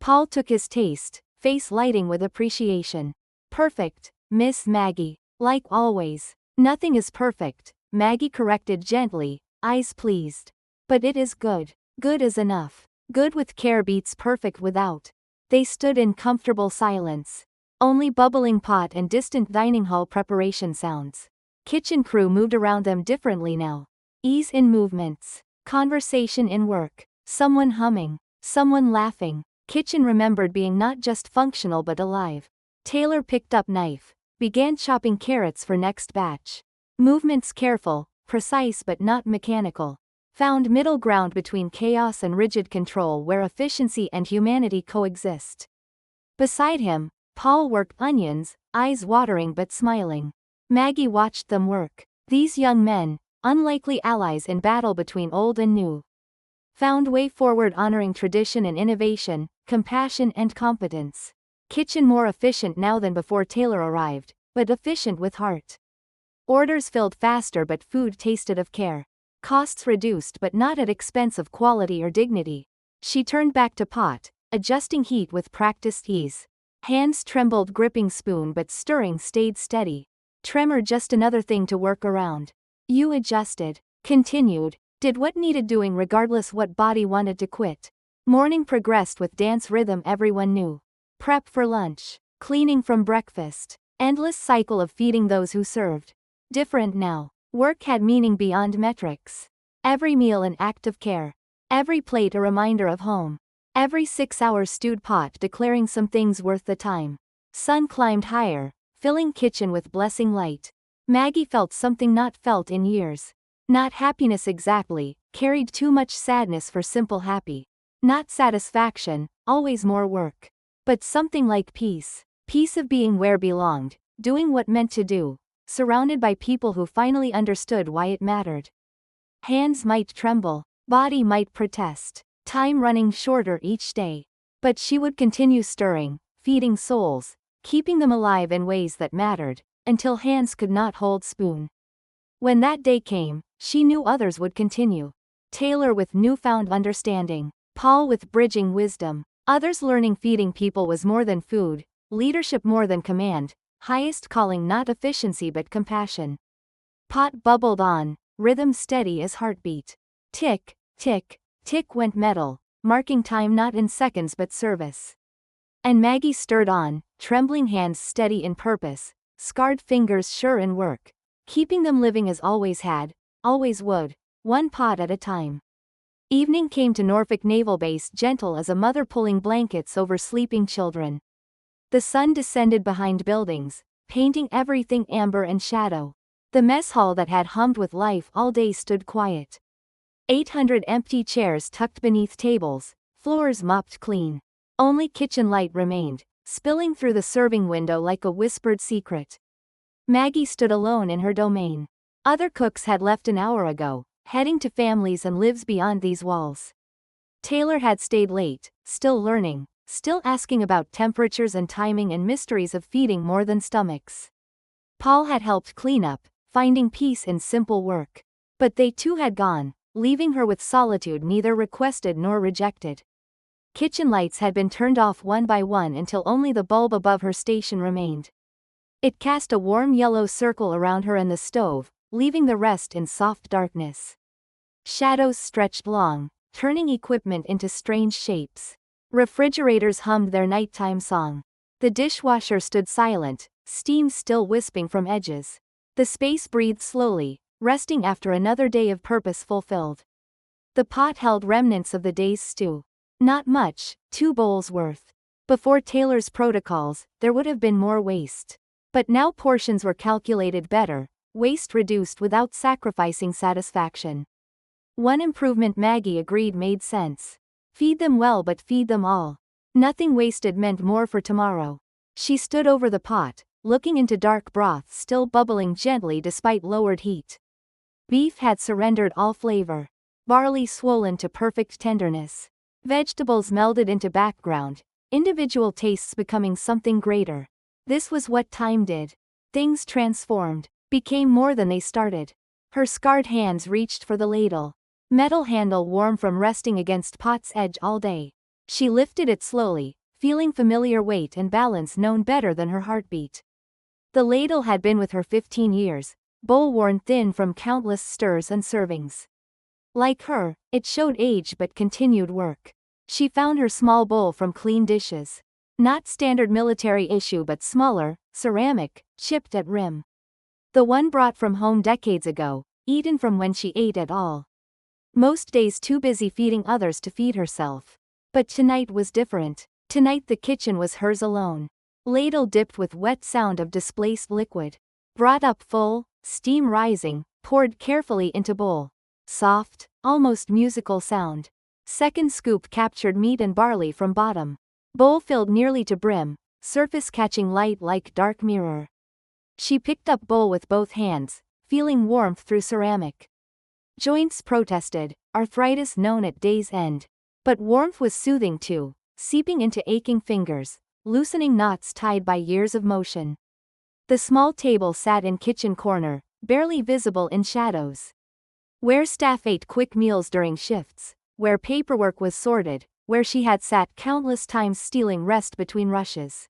Paul took his taste, face lighting with appreciation. Perfect, Miss Maggie. Like always. Nothing is perfect, Maggie corrected gently, eyes pleased. But it is good. Good is enough. Good with care beats perfect without. They stood in comfortable silence. Only bubbling pot and distant dining hall preparation sounds. Kitchen crew moved around them differently now. Ease in movements. Conversation in work. Someone humming. Someone laughing. Kitchen remembered being not just functional but alive. Taylor picked up knife. Began chopping carrots for next batch. Movements careful, precise but not mechanical. Found middle ground between chaos and rigid control where efficiency and humanity coexist. Beside him, Paul worked onions, eyes watering but smiling. Maggie watched them work. These young men, unlikely allies in battle between old and new. Found way forward honoring tradition and innovation, compassion and competence. Kitchen more efficient now than before Taylor arrived, but efficient with heart. Orders filled faster but food tasted of care. Costs reduced but not at expense of quality or dignity. She turned back to pot, adjusting heat with practiced ease. Hands trembled gripping spoon but stirring stayed steady. Tremor just another thing to work around. You adjusted. Continued. Did what needed doing regardless what body wanted to quit. Morning progressed with dance rhythm everyone knew. Prep for lunch. Cleaning from breakfast. Endless cycle of feeding those who served. Different now. Work had meaning beyond metrics. Every meal an act of care. Every plate a reminder of home. Every 6 hours stewed pot declaring some things worth the time. Sun climbed higher, filling kitchen with blessing light. Maggie felt something not felt in years. Not happiness exactly, carried too much sadness for simple happy. Not satisfaction, always more work. But something like peace. Peace of being where belonged, doing what meant to do, surrounded by people who finally understood why it mattered. Hands might tremble, body might protest. Time running shorter each day. But she would continue stirring, feeding souls, keeping them alive in ways that mattered, until hands could not hold spoon. When that day came, she knew others would continue. Taylor with newfound understanding, Paul with bridging wisdom, others learning feeding people was more than food, leadership more than command, highest calling not efficiency but compassion. Pot bubbled on, rhythm steady as heartbeat. Tick, tick, tick went metal, marking time not in seconds but service. And Maggie stirred on, trembling hands steady in purpose, scarred fingers sure in work, keeping them living as always had, always would, one pot at a time. Evening came to Norfolk Naval Base gentle as a mother pulling blankets over sleeping children. The sun descended behind buildings, painting everything amber and shadow. The mess hall that had hummed with life all day stood quiet. 800 empty chairs tucked beneath tables, floors mopped clean. Only kitchen light remained, spilling through the serving window like a whispered secret. Maggie stood alone in her domain. Other cooks had left an hour ago, heading to families and lives beyond these walls. Taylor had stayed late, still learning, still asking about temperatures and timing and mysteries of feeding more than stomachs. Paul had helped clean up, finding peace in simple work. But they too had gone, leaving her with solitude neither requested nor rejected. Kitchen lights had been turned off one by one until only the bulb above her station remained. It cast a warm yellow circle around her and the stove, leaving the rest in soft darkness. Shadows stretched long, turning equipment into strange shapes. Refrigerators hummed their nighttime song. The dishwasher stood silent, steam still wisping from edges. The space breathed slowly, resting after another day of purpose fulfilled. The pot held remnants of the day's stew. Not much, 2 bowls worth. Before Taylor's protocols, there would have been more waste. But now portions were calculated better, waste reduced without sacrificing satisfaction. One improvement Maggie agreed made sense. Feed them well but feed them all. Nothing wasted meant more for tomorrow. She stood over the pot, looking into dark broth still bubbling gently despite lowered heat. Beef had surrendered all flavor. Barley swollen to perfect tenderness. Vegetables melded into background, individual tastes becoming something greater. This was what time did. Things transformed, became more than they started. Her scarred hands reached for the ladle. Metal handle warm from resting against pot's edge all day. She lifted it slowly, feeling familiar weight and balance known better than her heartbeat. The ladle had been with her 15 years, bowl worn thin from countless stirs and servings. Like her, it showed age but continued work. She found her small bowl from clean dishes. Not standard military issue but smaller, ceramic, chipped at rim. The one brought from home decades ago, eaten from when she ate at all. Most days too busy feeding others to feed herself. But tonight was different. Tonight the kitchen was hers alone. Ladle dipped with wet sound of displaced liquid. Brought up full, steam rising, poured carefully into bowl. Soft, almost musical sound. Second scoop captured meat and barley from bottom. Bowl filled nearly to brim, surface catching light like dark mirror. She picked up bowl with both hands, feeling warmth through ceramic. Joints protested, arthritis known at day's end. But warmth was soothing too, seeping into aching fingers, loosening knots tied by years of motion. The small table sat in kitchen corner, barely visible in shadows. Where staff ate quick meals during shifts, where paperwork was sorted, where she had sat countless times stealing rest between rushes.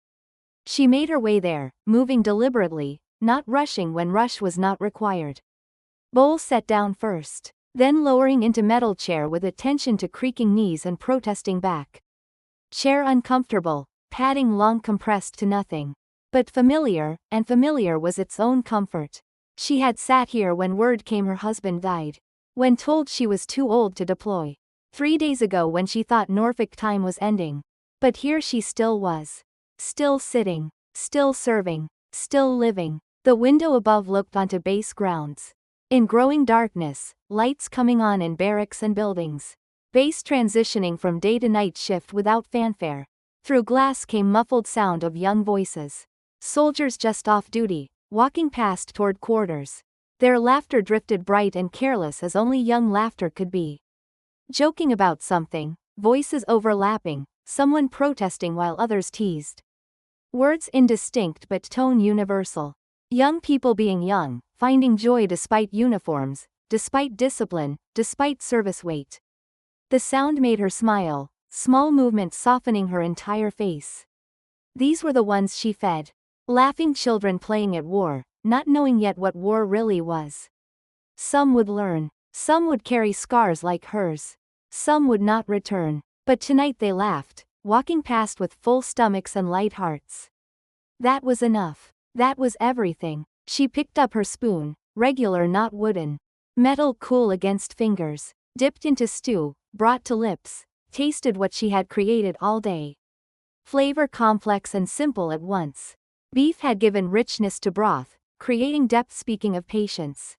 She made her way there, moving deliberately, not rushing when rush was not required. Bowl set down first, then lowering into metal chair with attention to creaking knees and protesting back. Chair uncomfortable, padding long compressed to nothing. But familiar, and familiar was its own comfort. She had sat here when word came her husband died. When told she was too old to deploy. 3 days ago when she thought Norfolk time was ending. But here she still was. Still sitting, still serving, still living. The window above looked onto base grounds. In growing darkness, lights coming on in barracks and buildings. Base transitioning from day to night shift without fanfare. Through glass came muffled sound of young voices. Soldiers just off duty, walking past toward quarters. Their laughter drifted bright and careless as only young laughter could be. Joking about something, voices overlapping, someone protesting while others teased. Words indistinct but tone universal. Young people being young, finding joy despite uniforms, despite discipline, despite service weight. The sound made her smile, small movements softening her entire face. These were the ones she fed. Laughing children playing at war, not knowing yet what war really was. Some would learn. Some would carry scars like hers. Some would not return. But tonight they laughed, walking past with full stomachs and light hearts. That was enough. That was everything. She picked up her spoon, regular not wooden. Metal cool against fingers. Dipped into stew, brought to lips, tasted what she had created all day. Flavor complex and simple at once. Beef had given richness to broth, creating depth. Speaking of patience.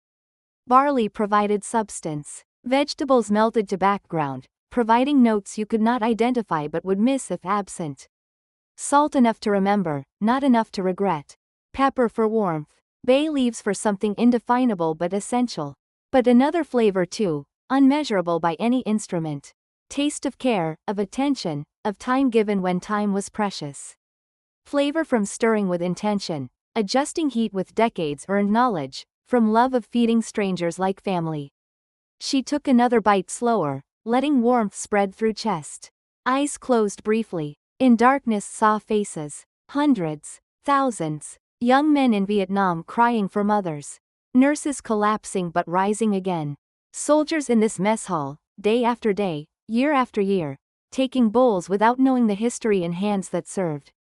Barley provided substance. Vegetables melted to background, providing notes you could not identify but would miss if absent. Salt enough to remember, not enough to regret. Pepper for warmth. Bay leaves for something indefinable but essential. But another flavor too, unmeasurable by any instrument. Taste of care, of attention, of time given when time was precious. Flavor from stirring with intention, adjusting heat with decades earned knowledge, from love of feeding strangers like family. She took another bite slower, letting warmth spread through chest. Eyes closed briefly. In darkness saw faces. Hundreds, thousands. Young men in Vietnam crying for mothers. Nurses collapsing but rising again. Soldiers in this mess hall, day after day, year after year, taking bowls without knowing the history in hands that served.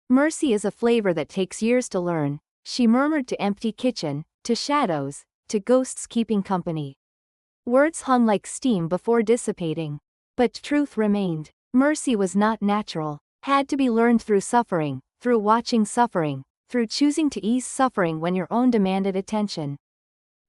Mercy is a flavor that takes years to learn, she murmured to empty kitchen, to shadows, to ghosts keeping company. Words hung like steam before dissipating. But truth remained. Mercy was not natural, had to be learned through suffering, through watching suffering, through choosing to ease suffering when your own demanded attention.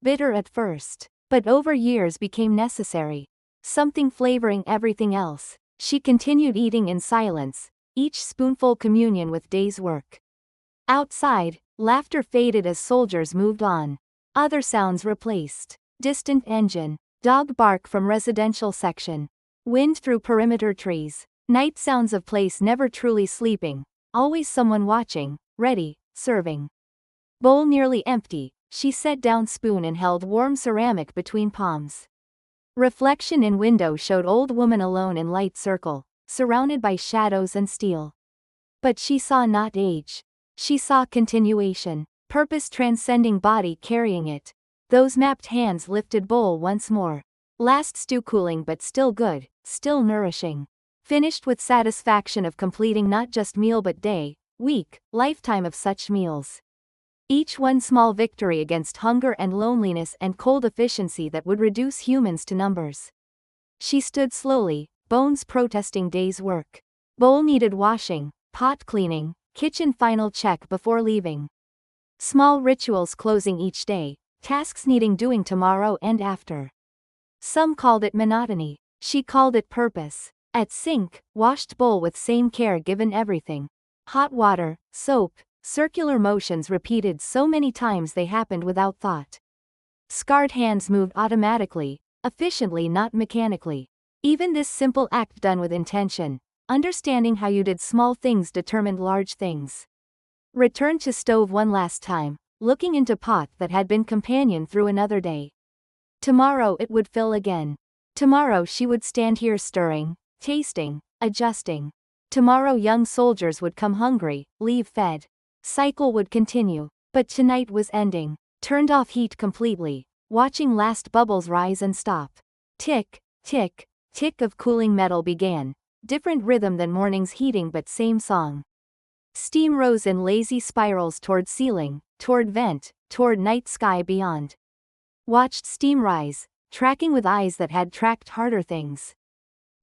Bitter at first, but over years became necessary. Something flavoring everything else. She continued eating in silence, each spoonful communion with day's work. Outside, laughter faded as soldiers moved on. Other sounds replaced. Distant engine, dog bark from residential section. Wind through perimeter trees. Night sounds of place never truly sleeping. Always someone watching, ready, serving. Bowl nearly empty, she set down spoon and held warm ceramic between palms. Reflection in window showed old woman alone in light circle, surrounded by shadows and steel. But she saw not age. She saw continuation, purpose transcending body carrying it. Those mapped hands lifted bowl once more. Last stew cooling but still good, still nourishing. Finished with satisfaction of completing not just meal but day, week, lifetime of such meals. Each one small victory against hunger and loneliness and cold efficiency that would reduce humans to numbers. She stood slowly, bones protesting day's work. Bowl needed washing, pot cleaning, kitchen final check before leaving. Small rituals closing each day, tasks needing doing tomorrow and after. Some called it monotony, she called it purpose. At sink, washed bowl with same care given everything. Hot water, soap, circular motions repeated so many times they happened without thought. Scarred hands moved automatically, efficiently not mechanically. Even this simple act done with intention, understanding how you did small things determined large things. Returned to stove one last time, looking into pot that had been companion through another day. Tomorrow it would fill again. Tomorrow she would stand here stirring, tasting, adjusting. Tomorrow young soldiers would come hungry, leave fed. Cycle would continue, but tonight was ending. Turned off heat completely, watching last bubbles rise and stop. Tick, tick, tick of cooling metal began, different rhythm than morning's heating but same song. Steam rose in lazy spirals toward ceiling, toward vent, toward night sky beyond. Watched steam rise, tracking with eyes that had tracked harder things.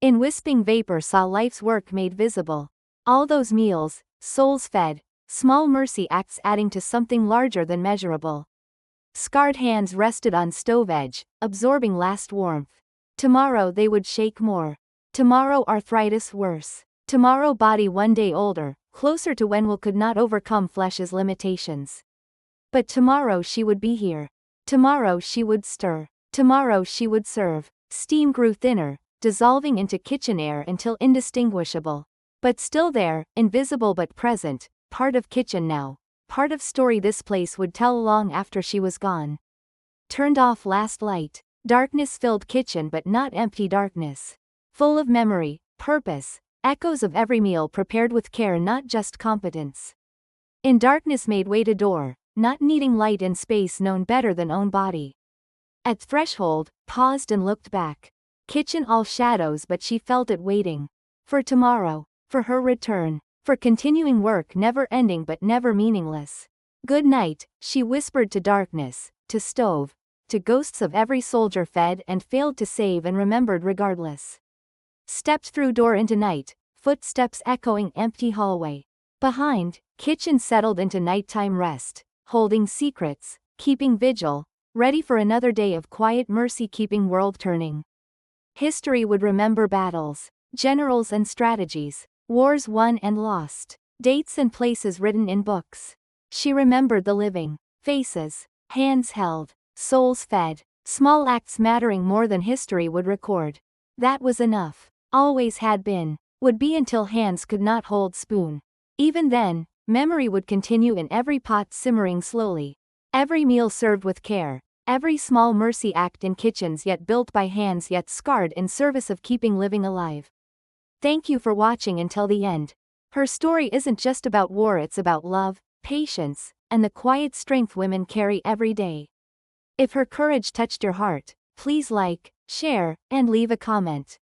In wisping vapor saw life's work made visible. All those meals, souls fed, small mercy acts adding to something larger than measurable. Scarred hands rested on stove edge, absorbing last warmth. Tomorrow they would shake more. Tomorrow arthritis worse. Tomorrow body one day older, closer to when will could not overcome flesh's limitations. But tomorrow she would be here. Tomorrow she would stir. Tomorrow she would serve. Steam grew thinner, dissolving into kitchen air until indistinguishable. But still there, invisible but present, part of kitchen now, part of story this place would tell long after she was gone. Turned off last light. Darkness-filled kitchen but not empty darkness. Full of memory, purpose, echoes of every meal prepared with care, not just competence. In darkness made way to door, not needing light and space, known better than own body. At threshold, paused and looked back. Kitchen all shadows, but she felt it waiting. For tomorrow, for her return, for continuing work never ending but never meaningless. Good night, she whispered to darkness, to stove, to ghosts of every soldier fed and failed to save and remembered regardless. Stepped through door into night, footsteps echoing empty hallway. Behind, kitchen settled into nighttime rest, holding secrets, keeping vigil, ready for another day of quiet mercy, keeping world turning. History would remember battles, generals and strategies, wars won and lost, dates and places written in books. She remembered the living, faces, hands held, souls fed, small acts mattering more than history would record. That was enough. Always had been, would be until hands could not hold spoon. Even then, memory would continue in every pot simmering slowly. Every meal served with care, every small mercy act in kitchens yet built by hands yet scarred in service of keeping living alive. Thank you for watching until the end. Her story isn't just about war, it's about love, patience, and the quiet strength women carry every day. If her courage touched your heart, please like, share, and leave a comment.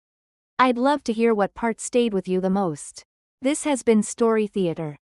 I'd love to hear what part stayed with you the most. This has been Story Theater.